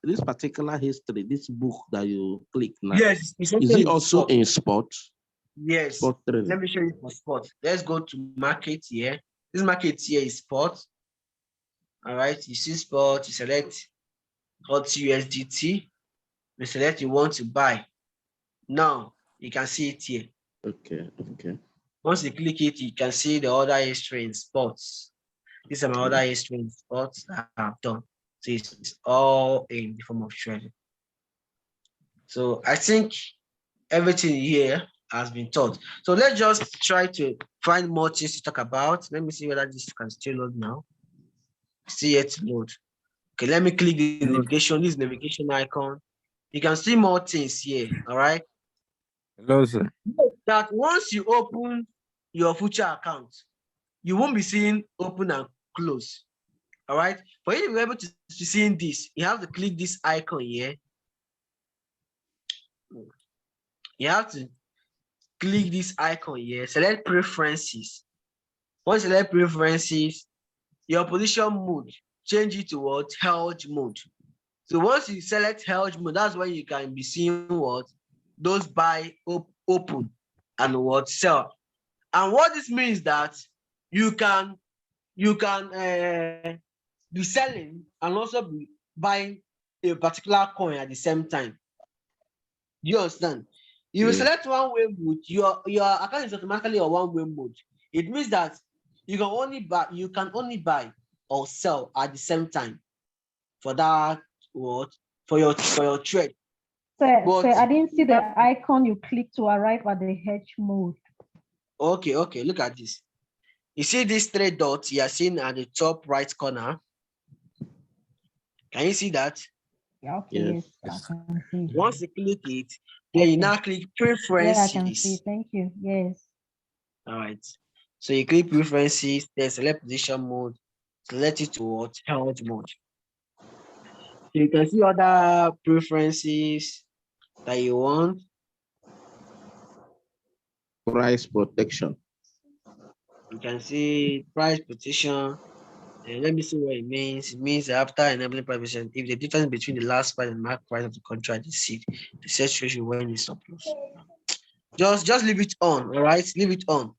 This particular history, this book that you click now. Yes, is it also in sport? Yes. Sport training. Let me show you for sport. Let's go to market here. This market here is sport. All right. You see sport. You select hot USDT. You select you want to buy. Now you can see it here. Okay. Once you click it, you can see the other history in sports. These are my other history in sports that I have done. So it's all in the form of trading. So I think everything here has been taught. So let's just try to find more things to talk about. Let me see whether this can still load now. See it load. Okay, let me click the navigation, this navigation icon. You can see more things here. All right. Hello, sir. That once you open your future account, you won't be seeing open and close. All right. For you to be able to see this, you have to click this icon here. You have to click this icon here, select preferences. Once you select preferences, your position mode, change it to what? Held mode. So once you select held mode, that's when you can be seeing what? Those buy open and what? Sell. And what this means that you can be selling and also be buying a particular coin at the same time. Do you understand? You select one-way mode, your account is automatically a one-way mode. It means that you can only buy or sell at the same time for that what for your trade. Sir, I didn't see the icon you click to arrive at the hedge mode. Okay, look at this. You see these three dots you are seeing at the top right corner. Can you see that? Yeah, okay, yes, I can see. Once you click it, then you now click preferences. Yeah, I can see. Thank you. Yes. All right. So you click preferences, then select position mode, select it to what? Held mode. So you can see other preferences that you want. Price protection. You can see price protection. And let me see what it means. It means after enabling price protection, if the difference between the last price and market price of the contract is set, the set ratio when it's surplus. Just leave it on, all right? Leave it on.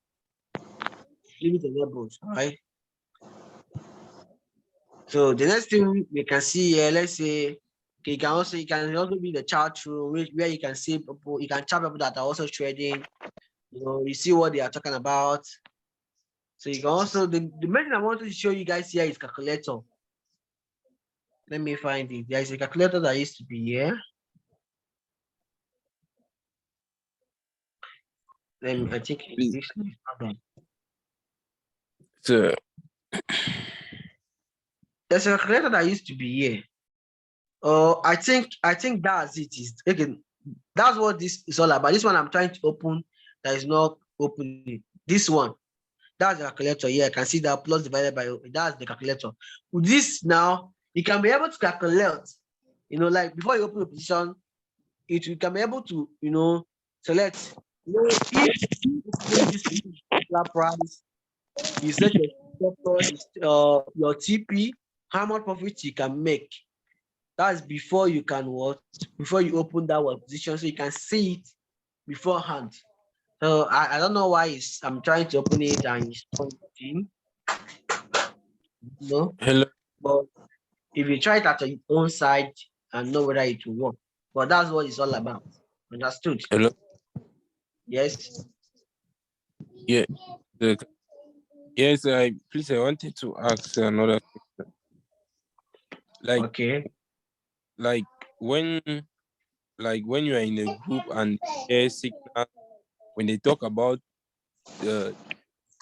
Leave it enabled, all right? So the next thing we can see here, let's say, okay, you can also be the chart room where you can see people, you can chat people that are also trading. You know, you see what they are talking about. So you can also the main thing I wanted to show you guys here is calculator. Let me find it. There is a calculator that used to be here. Then I think this is done. So There's a calculator that used to be here. I think that's it. Is again, that's what this is all about. This one I'm trying to open that is not opening. This one, that's the calculator. Yeah, I can see that plus divided by that's the calculator. With this now, you can be able to calculate. Like before you open the position, you can be able to select. If you open this particular price, you set your TP, how much profit you can make. That's before you can before you open that position, so you can see it beforehand. So I don't know why I'm trying to open it and it's pointing. Hello. But if you try it at your own side and know whether it will work. But that's what it's all about. Understood? Hello. Yes. Yeah. Yes, I wanted to ask another question. Okay. Like when you are in a group and air signal, when they talk about the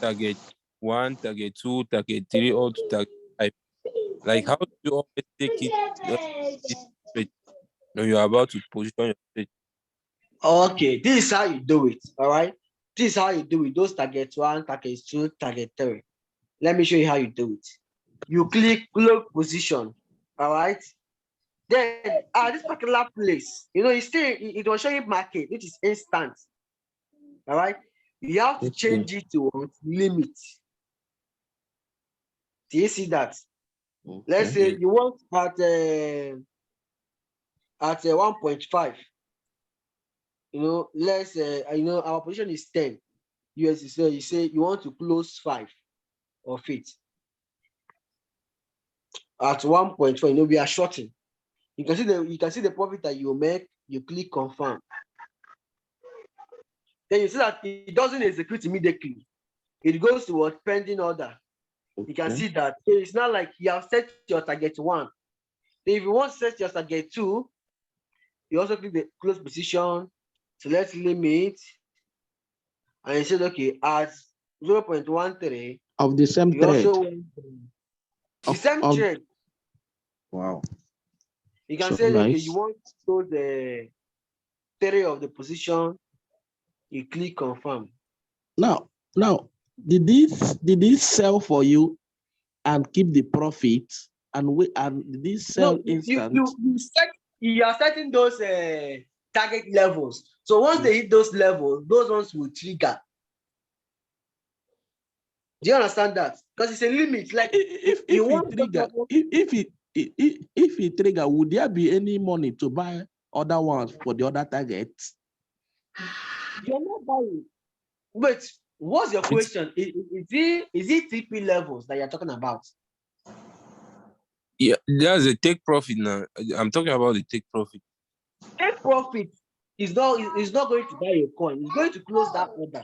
target 1, target 2, target 3, or to target 5, like how do you always take it when you're about to position your trade? Okay, this is how you do it. All right. This is how you do it. Those target 1, target 2, target 3. Let me show you how you do it. You click close position. All right. Then this particular place, it will show you market, which is instant. All right. You have to change it to limit. Do you see that? Okay. Let's say you want at 1.5. Let's say our position is 10 USD. So you say you want to close 5 of it at 1.4. We are shorting. You can see the profit that you make. You click confirm. Then you see that it doesn't execute immediately. It goes to what pending order. Okay. You can see that. So it's not like you have set your target 1. Then if you want to set your target 2, you also click the close position, select limit, and you said okay at 0.13 of the same trade. The same trade. Wow. You can say nice. Okay, you want to show the 3 of the position. You click confirm. Now, did this sell for you and keep the profit and did this sell instant? You are setting those target levels. So once they hit those levels, those ones will trigger. Do you understand that? Because it's a limit. Like if it trigger, would there be any money to buy other ones for the other targets? You're not buying. Wait, what's your question? Is it TP levels that you're talking about? Yeah, there's a take profit now. I'm talking about the take profit. Take profit is not going to buy a coin. It's going to close that order.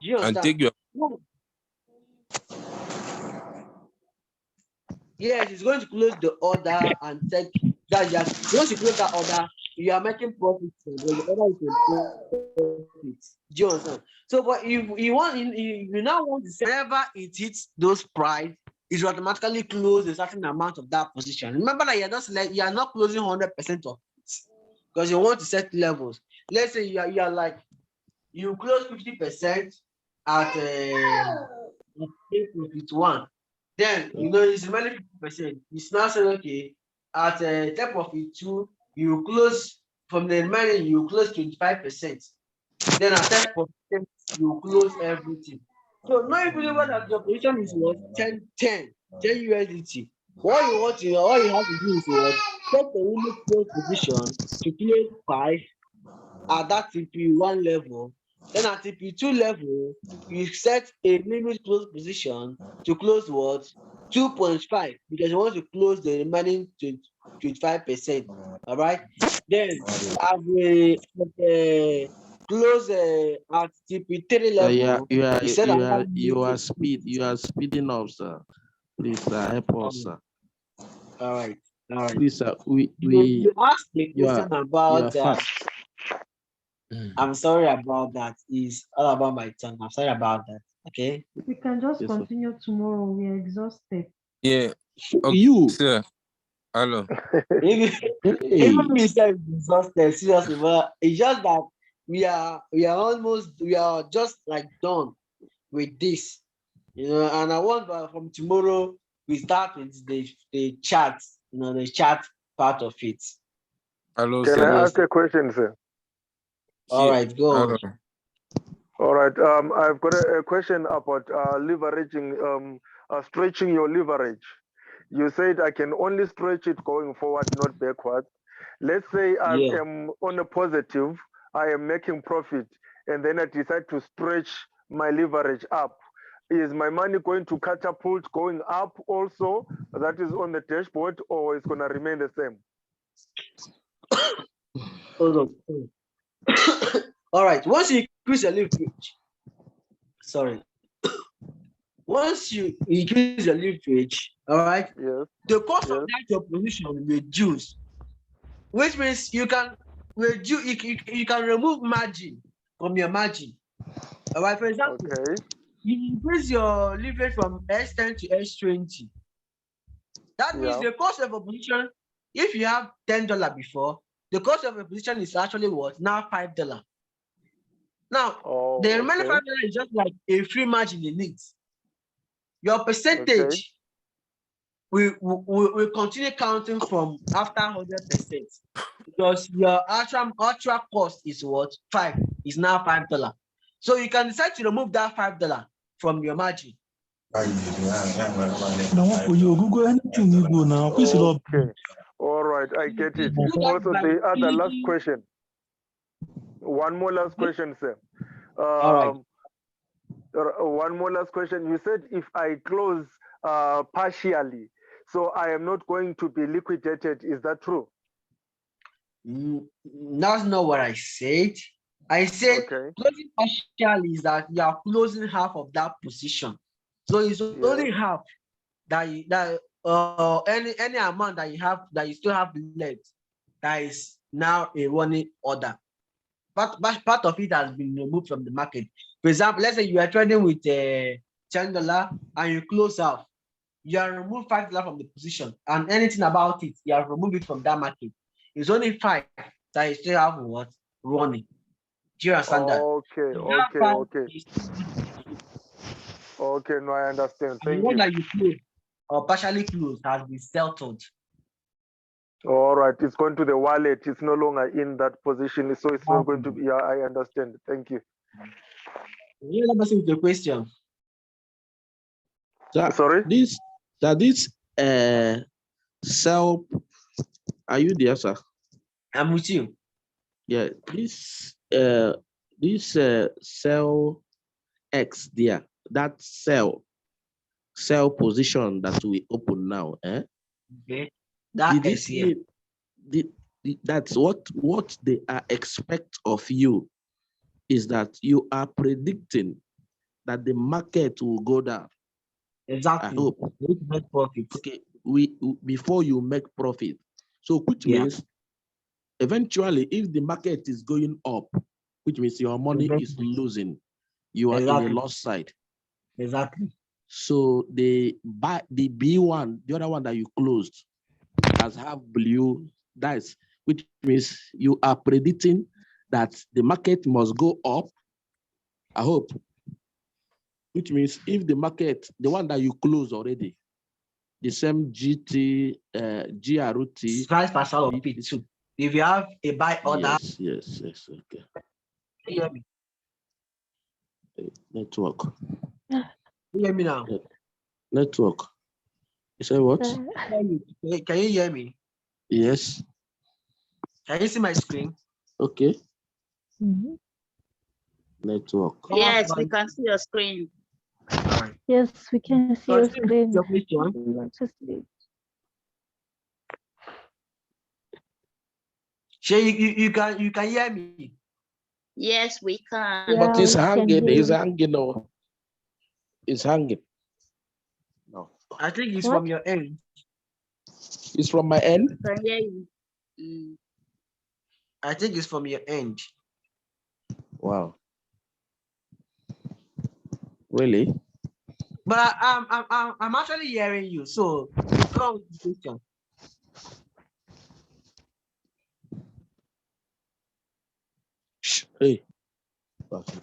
Do you understand? And take your Yes, it's going to close the order and take that. Just once you close that order, you are making profit. The order is profit. Do you understand? So, but if you now want to say whenever it hits those price, it will automatically close a certain amount of that position. Remember that you are not closing 100% of it because you want to set levels. Let's say you close 50% at profit 1. Then it's remaining 50%. It's now saying okay, at take profit 2, you close from the remaining, you close 25%. Then at take profit you close everything. So now you believe that your position is what 10 USDT. All you have to do is what take the limit close position to close 5 at that TP1 level. Then at TP2 level, you set a limit close position to close what 2.5 because you want to close the remaining 25%. All right. Then as we close at TP3 level, you are speeding up, sir. Please help us, sir. All right. Please, sir. You asked the question about that. I'm sorry about that. It's all about my tongue. I'm sorry about that. Okay. We can just continue tomorrow. We are exhausted. Yeah. Okay, sir. Hello. Even me self is exhausted, seriously, but it's just that we are just like done with this, and I want from tomorrow we start with the chat, the chat part of it. Hello, Can sir. I ask a question, sir? All right, go on. Hello. All right. I've got a question about leveraging, stretching your leverage. You said I can only stretch it going forward, not backward. Let's say I am on a positive, I am making profit, and then I decide to stretch my leverage up. Is my money going to catapult going up also? That is on the dashboard, or it's going to remain the same? Hold on. All right. Once you increase your leverage, once you increase your leverage, all right, the cost of that your position will reduce, which means you can reduce, you can remove margin from your margin. All right, for example, you increase your leverage from S10 to S20. That means the cost of a position, if you have $10 before, the cost of a position is actually what? Now $5. Now, the remaining $5 is just like a free margin in it. Your percentage will continue counting from after 100%, because your actual cost is what? 5, is now $5. So you can decide to remove that $5 from your margin. Now, for you Google anything you go now. Okay. All right, I get it. Also, the other last question. One more last question, sir. All right. One more last question. You said if I close partially, so I am not going to be liquidated. Is that true? That's not what I said. I said closing partially is that you are closing half of that position. So it's only half any amount that you have, that you still have left, that is now a running order. But part of it has been removed from the market. For example, let's say you are trading with $10 and you close out. You have removed $5 from the position, and anything about it, you have removed it from that market. It's only 5 that you still have what running. Do you understand that? Okay. Okay, no, I understand. Thank you. The one that you close or partially closed has been settled. All right, it's going to the wallet. It's no longer in that position, so it's not going to be. Yeah, I understand. Thank you. Let me see the question. Sorry. This sell. Are you there, sir? I'm with you. Yeah. This sell X there. That sell position that we open now. Okay. That is here. That's what they are expect of you, is that you are predicting that the market will go down. Exactly. I hope. Make profit. Okay. Before you make profit. So which means eventually if the market is going up, which means your money is losing, you are in a loss side. Exactly. So the B1, the other one that you closed, has have blue dice, which means you are predicting that the market must go up. I hope. Which means if the market, the one that you close already, the same GT, GRT. If you have a buy order. Yes. Okay. Can you hear me? Network. Can you hear me now? Network. You say what? Can you hear me? Yes. Can you see my screen? Okay. Network. Yes, we can see your screen. Right. Yes, we can see your screen. Your question. We want to sleep. You can hear me. Yes, we can. Yeah, but it's hanging. It's you. hanging. No. It's hanging. No. I think it's from your end. It's from my end. I can hear you. I think it's from your end. Wow. Really? But I'm actually hearing you. So come with the question. Hey. Okay.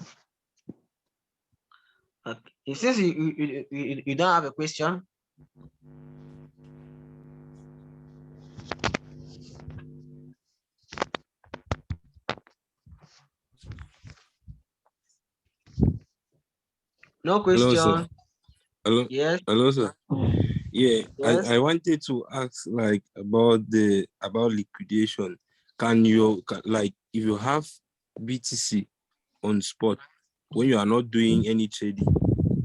Okay. Since you don't have a question. No Hello, sir. question. Hello. Yes. Hello, sir. Yeah, Yes. I wanted to ask like about liquidation. Can you like if you have BTC on spot when you are not doing any trading,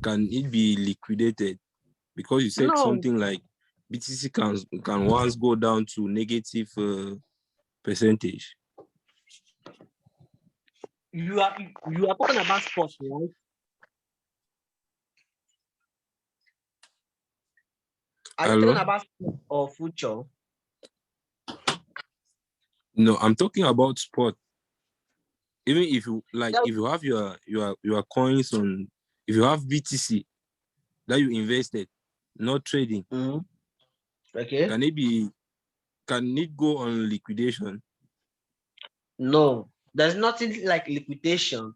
can it be liquidated? Because you said No. something like BTC can once go down to negative percentage. You are talking about sports, right? Are you talking Hello? about sport or future? No, I'm talking about spot. Even if you like, Yeah. if you have your coins on, if you have BTC that you invested, not trading, Okay. can it go on liquidation? No, there's nothing like liquidation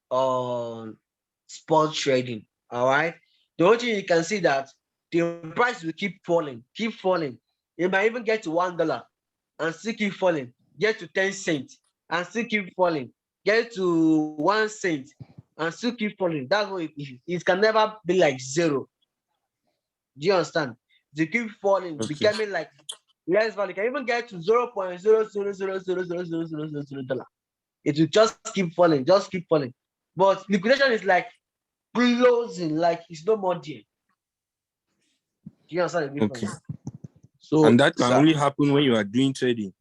on spot trading. All right. The only thing you can see that the price will keep falling, keep falling. It might even get to $1 and still keep falling, get to 10 cents and still keep falling, get to 1 cent and still keep falling. That's what it can never be like zero. Do you understand? They keep falling, Okay. becoming like less value. Can even get to $0.000000000. It will just keep falling, just keep falling. But liquidation is like closing, like it's no more there. Do you understand the difference? Okay. So, And that can sir, only happen when you are doing trading.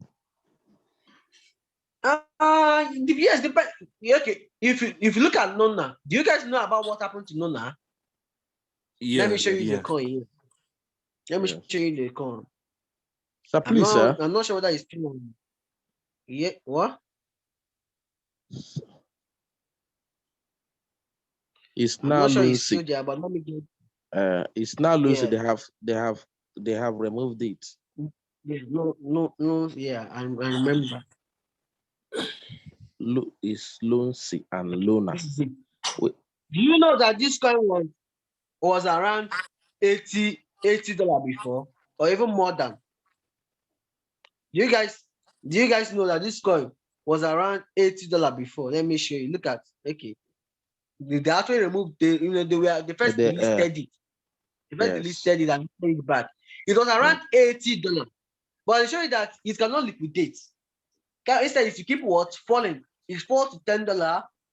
Yes, depend. Okay, if you look at Nona, do you guys know about what happened to Nona? Yeah, Let me show you the yeah. coin here. Let me show you the coin. sir, please, sir. I'm not sure whether it's still on. Yeah, what? It's I'm now not sure it's still Lucy. there, but let me get. It's now Lucy. Yeah. They have removed it. Yeah, no. Yeah, I remember. It's Lucy and Luna. This is it. Wait, Do you know that this coin was around $80 before, or even more than? Do you guys know that this coin was around $80 before? Let me show you. Look at, okay. They actually removed they first delisted it. They first yes. delisted it and put it back. It was around $80. But I show you that it cannot liquidate. Instead, if you keep what? Falling. It's $4 to $10,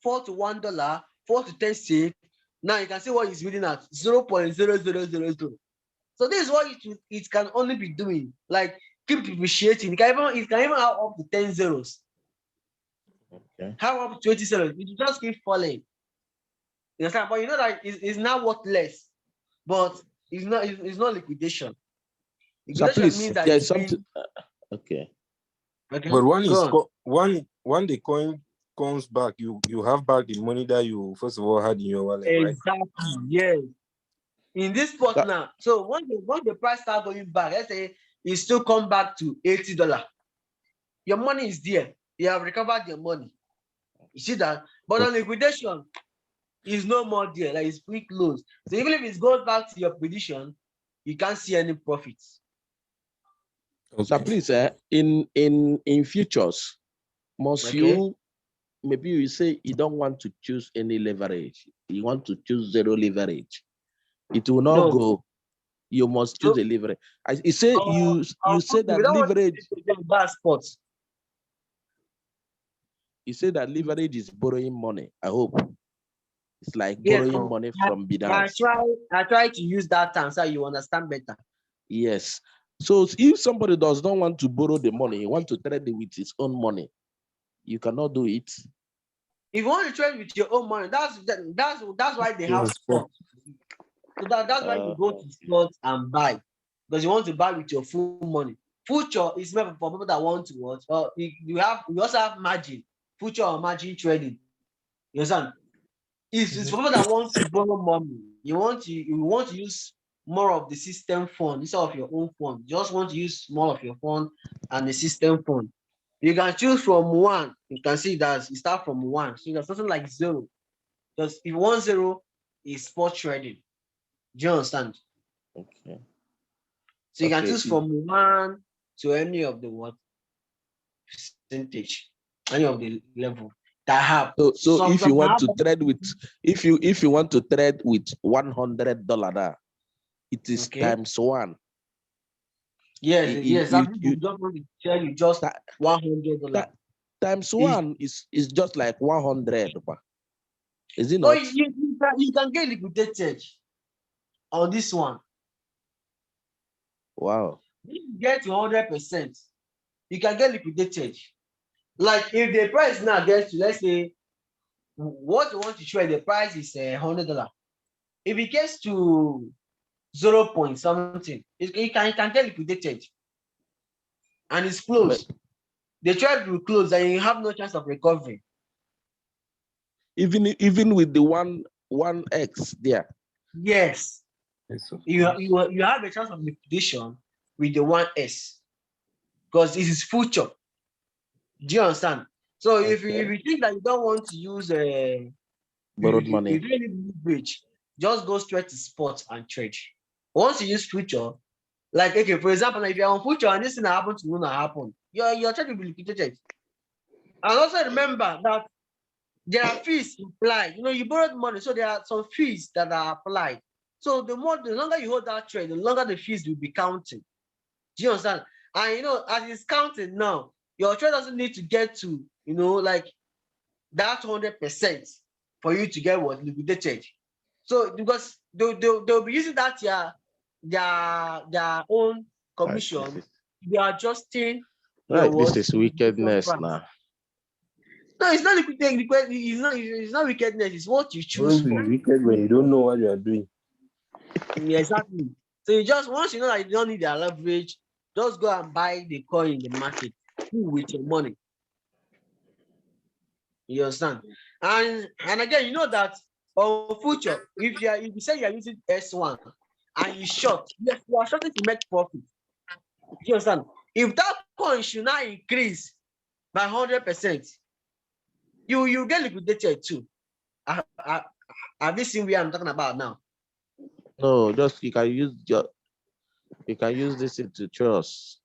$4 to $1, $4 to 10 cents. Now you can see what it's reading at 0.0000. So this is what it can only be doing. Like keep depreciating. It can even have up to 10 zeros. Okay. How up to 20 zeros? It will just keep falling. You understand? But you know that it's now worthless. But it's not liquidation. Sir, Liquidation please, means that there's it's something. been Okay. okay. But Go on. one the coin comes back, you have back the money that you first of all had in your wallet, right? Exactly. Yes. In this spot That, now, so once the price start going back, let's say it still come back to $80, your money is there. You have recovered your money. You see that? But on liquidation, is no more there. Like it's quick close. So even if it goes back to your position, you can't see any profits. Sir, Okay. please, in futures, must you maybe you say you don't want to choose any leverage. You want to choose zero leverage. It will not No. go. You must choose a leverage. You say you say that leverage. Bad spots. You say that leverage is borrowing money. I hope it's like Yes, borrowing money from Binance. I try to use that term so you understand better. Yes. So if somebody does not want to borrow the money, he want to trade it with his own money, you cannot do it. If you want to trade with your own money, that's why they have spots. So that's why you go to spots and buy, because you want to buy with your full money. Future is meant for people that want to watch. Or you also have margin, future or margin trading. You understand? It's for people that want to borrow money. You want to use more of the system fund instead of your own fund. You just want to use more of your fund and the system fund. You can choose from 1. You can see that it starts from 1. So there's something like 0. Because if 1 0 is spot trading. Do you understand? Okay. So you can Okay. choose from 1 to any of the what percentage, any of the level that have. So if you want to have, trade with, if you want to trade with $100 now, it is okay. times 1. Yes, yes. You just $100. Times 1 is just like 100. Is it Oh, not? you can get liquidated on this one. Wow. If you get 100%, you can get liquidated. Like if the price now gets to, let's say, what you want to trade, the price is $100. If it gets to 0 point something, it can get liquidated, and it's closed. The trade will close, and you have no chance of recovery. Even with the 1x there. Yes. Yes, You have a chance of liquidation with the 1S, because it is future. Do you understand? So if you think that you don't want to use Borrowed money. if you really need bridge, just go straight to spot and trade. Once you use future, like okay, for example, if you're on future and this thing happens to not happen, your trade will be liquidated. And also remember that there are fees applied. You borrowed money, so there are some fees that are applied. So the longer you hold that trade, the longer the fees will be counting. Do you understand? And as it's counting now, your trade doesn't need to get to like that 100% for you to get what liquidated. So because they'll be using that their own commission, they are adjusting your Right, this is wickedness price. now. No, it's not liquidated. It's not wickedness. It's what you choose Don't for. be wicked when you don't know what you are doing. Yeah, exactly. So you just once you know that you don't need their leverage, just go and buy the coin in the market with your money. You understand? And again, you know that on future, if you say you're using S1 and you short, yes, you are shorting to make profit. You understand? If that coin should not increase by 100%, you get liquidated too. Have you seen where I'm talking about now? No, just you can use this into trust.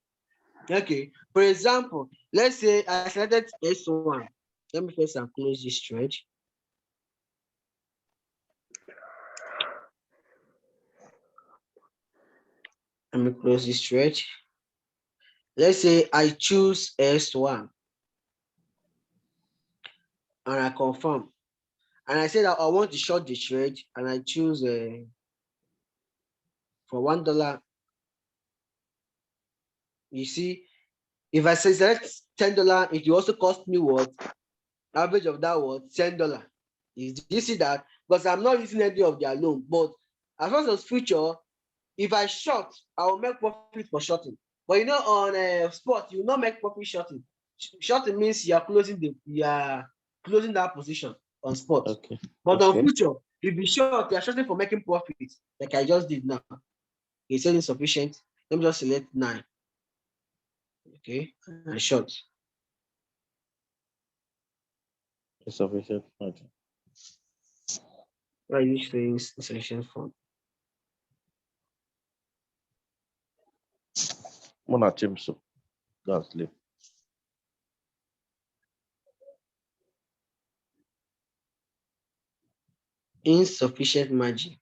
Okay. For example, let's say I selected S1. Let me first and close this trade. Let me close this trade. Let's say I choose S1 and I confirm. And I say that I want to short the trade and I choose for $1. You see, if I say select $10, it will also cost me what? Average of that was $10. You see that? Because I'm not using any of their loan. But as far as future, if I short, I will make profit for shorting. But on spot, you will not make profit shorting. Shorting means you are closing that position on spot. Okay. But on future, if you short, you are shorting for making profit, like I just did now. It said insufficient. Let me just select 9. Okay, and short. Insufficient. Okay. Why are you saying insufficient fund? Mona Chimso. Go and sleep. Insufficient margin.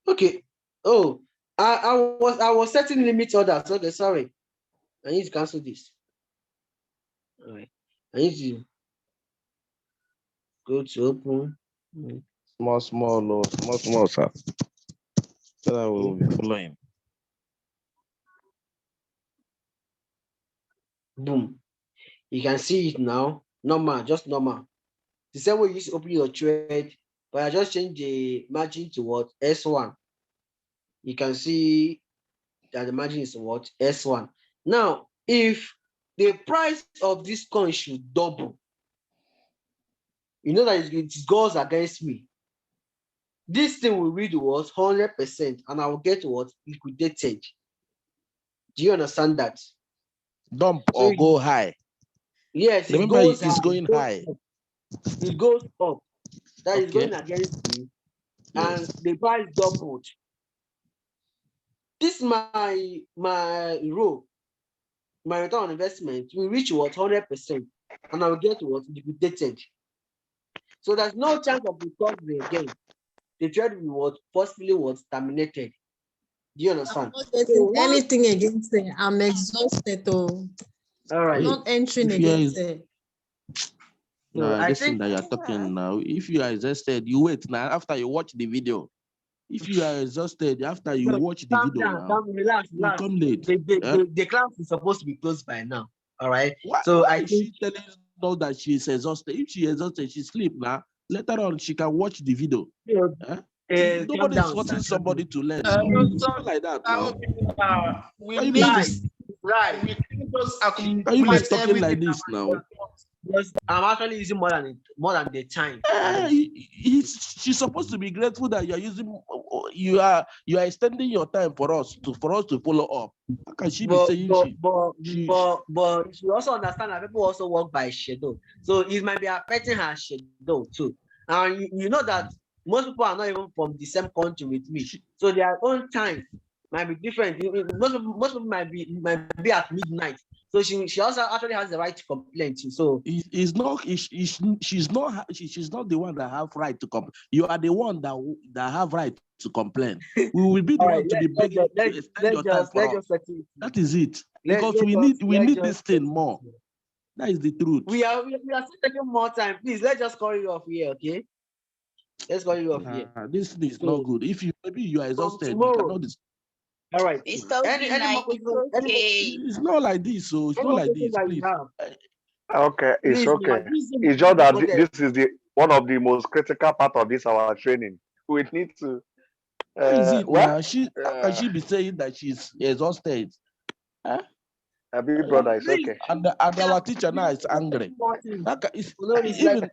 Okay. Oh, I was setting limit orders. Okay, sorry. I need to cancel this. All right. I need to go to open. Small, sir. So that we will be following. Boom. You can see it now. Normal, just normal. The same way you used to open your trade, but I just changed the margin to what? S1. You can see that the margin is what? S1. Now, if the price of this coin should double, you know that it goes against me. This thing will read what? 100%, and I will get what? Liquidated. Do you understand that? Dump So or go high. yes, Remember, it goes it's high, going high. it goes up. That is Okay. going against you, and Yes. the price doubled. This my row, my return on investment will reach what 100%, and I will get what liquidated. So there's no chance of recovery again. The trade will forcefully was terminated. Do you understand? I'm not getting anything against it. I'm exhausted. Oh, All right. I'm not entering If you are, against it. So I this think thing that you're talking now, if you are exhausted, you wait now after you watch the video. If you are exhausted after you watch the calm video down, now, relax. you come late. The class is supposed to be closed by now. All right. Why is she telling us now that she is exhausted? If she is exhausted, she sleep now. Later on, she can watch the video. Nobody is forcing somebody to learn. It's not like that now. We Why you right. We can't just accumulate talking like this now? Yes, I'm actually using more than the time. She's supposed to be grateful that you are extending your time for us to follow up. How can she be saying but you also understand that people also work by schedule, so it might be affecting her schedule too. And you know that most people are not even from the same country with me, so their own time might be different. Most people might be at midnight. So she also actually has the right to complain too. So she's not the one that have right to complain. You are the one that have right to complain. We will be the one to be begging to extend your time for us. That is it. Because we need this thing more. That is the truth. We are still taking more time. Please, let's just call you off here, okay? Let's call you off here. This is not good. If maybe you are exhausted, you cannot. All right. It's It's not like this, so it's not like this. Please. Okay, it's okay. It's just that this is one of the most critical part of this our training. We need to. How can she be saying that she's exhausted? A big brother, it's okay. And our teacher now is angry. Even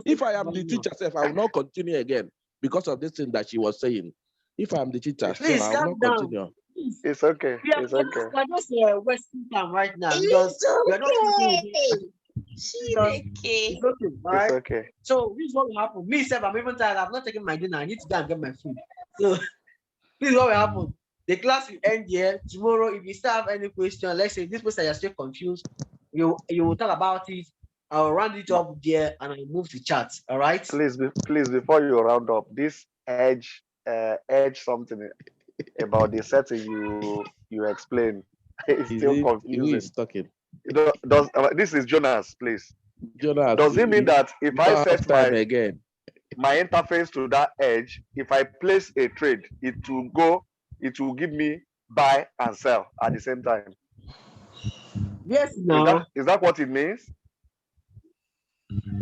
if I am the teacher, I will not continue again because of this thing that she was saying. If I'm the teacher, please I will not continue. It's okay. It's okay. We are just wasting time right now because we are not thinking. It's okay. It's okay. All right. It's okay. So this is what will happen. Me, I'm even tired. I'm not taking my dinner. I need to go and get my food. So this is what will happen. The class will end here. Tomorrow, if you still have any question, let's say this person is still confused, you will talk about it. I'll round it up there and I'll move to chat. All right. Please, before you round up, this edge something about the setting you explain. It's still confusing. Who is talking? This is Jonas, please. Jonas, does it mean that if I set my interface to that edge, if I place a trade, it will give me buy and sell at the same time? Yes, no. Is that what it means?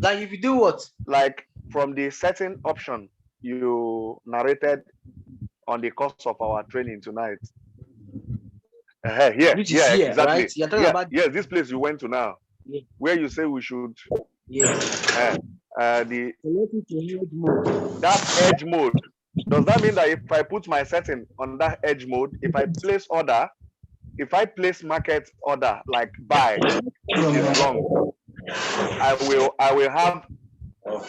Like if you do what? Like from the setting option you narrated on the course of our training tonight. Exactly. Right? You're talking about this place you went to now, where you say we should. Yes. That edge mode. Does that mean that if I put my setting on that edge mode, if I place market order like buy, which is long, I will have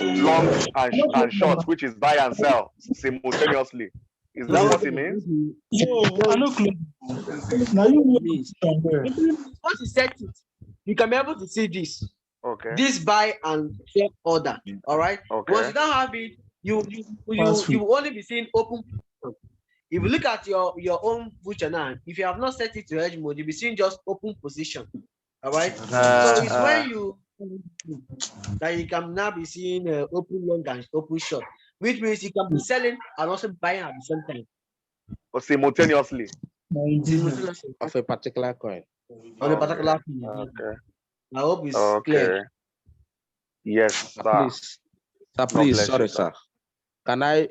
long and short, which is buy and sell simultaneously. Is that what it means? Once you set it, you can be able to see this. Okay. This buy and sell order. All right. Okay. Once you don't have it, you will only be seeing open. If you look at your own future now, if you have not set it to edge mode, you'll be seeing just open position. All right. So it's when that you can now be seeing open long and open short, which means you can be selling and also buying at the same time. Or simultaneously. Of a particular coin. On a particular coin. Okay. I hope it's clear. Yes, sir. Please, sorry, sir. Can I?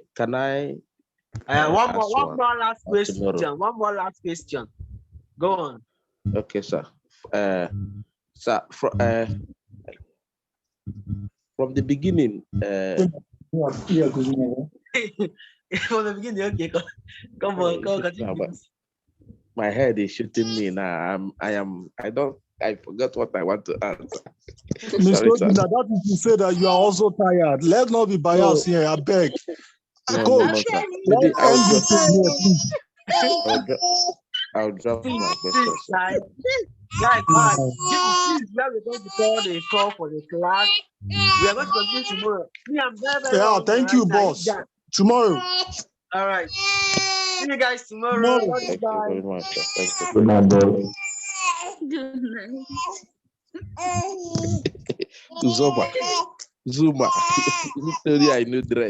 One more last question. One more last question. Go on. Okay, sir. Sir, from the beginning. From the beginning, okay. Come on, continue. My head is shooting me now. I forgot what I want to answer. Miss Sorry, Coach, sir. now that is to say that you are also tired. Let's not be biased here. I beg. Coach, sir. let's Maybe end this thing here, please. I'll drop my questions. Guys, all right. This is where we're going to call the call for the class. We are going to continue tomorrow. Me, I'm very Yeah, hungry thank right you, now. boss. Tomorrow. All right. See you guys tomorrow. Tomorrow. Love you, Thank you bye. very much, sir. Thank you. Good night, boss. Good night. Zuma. Zuma. Sorry, I know dress.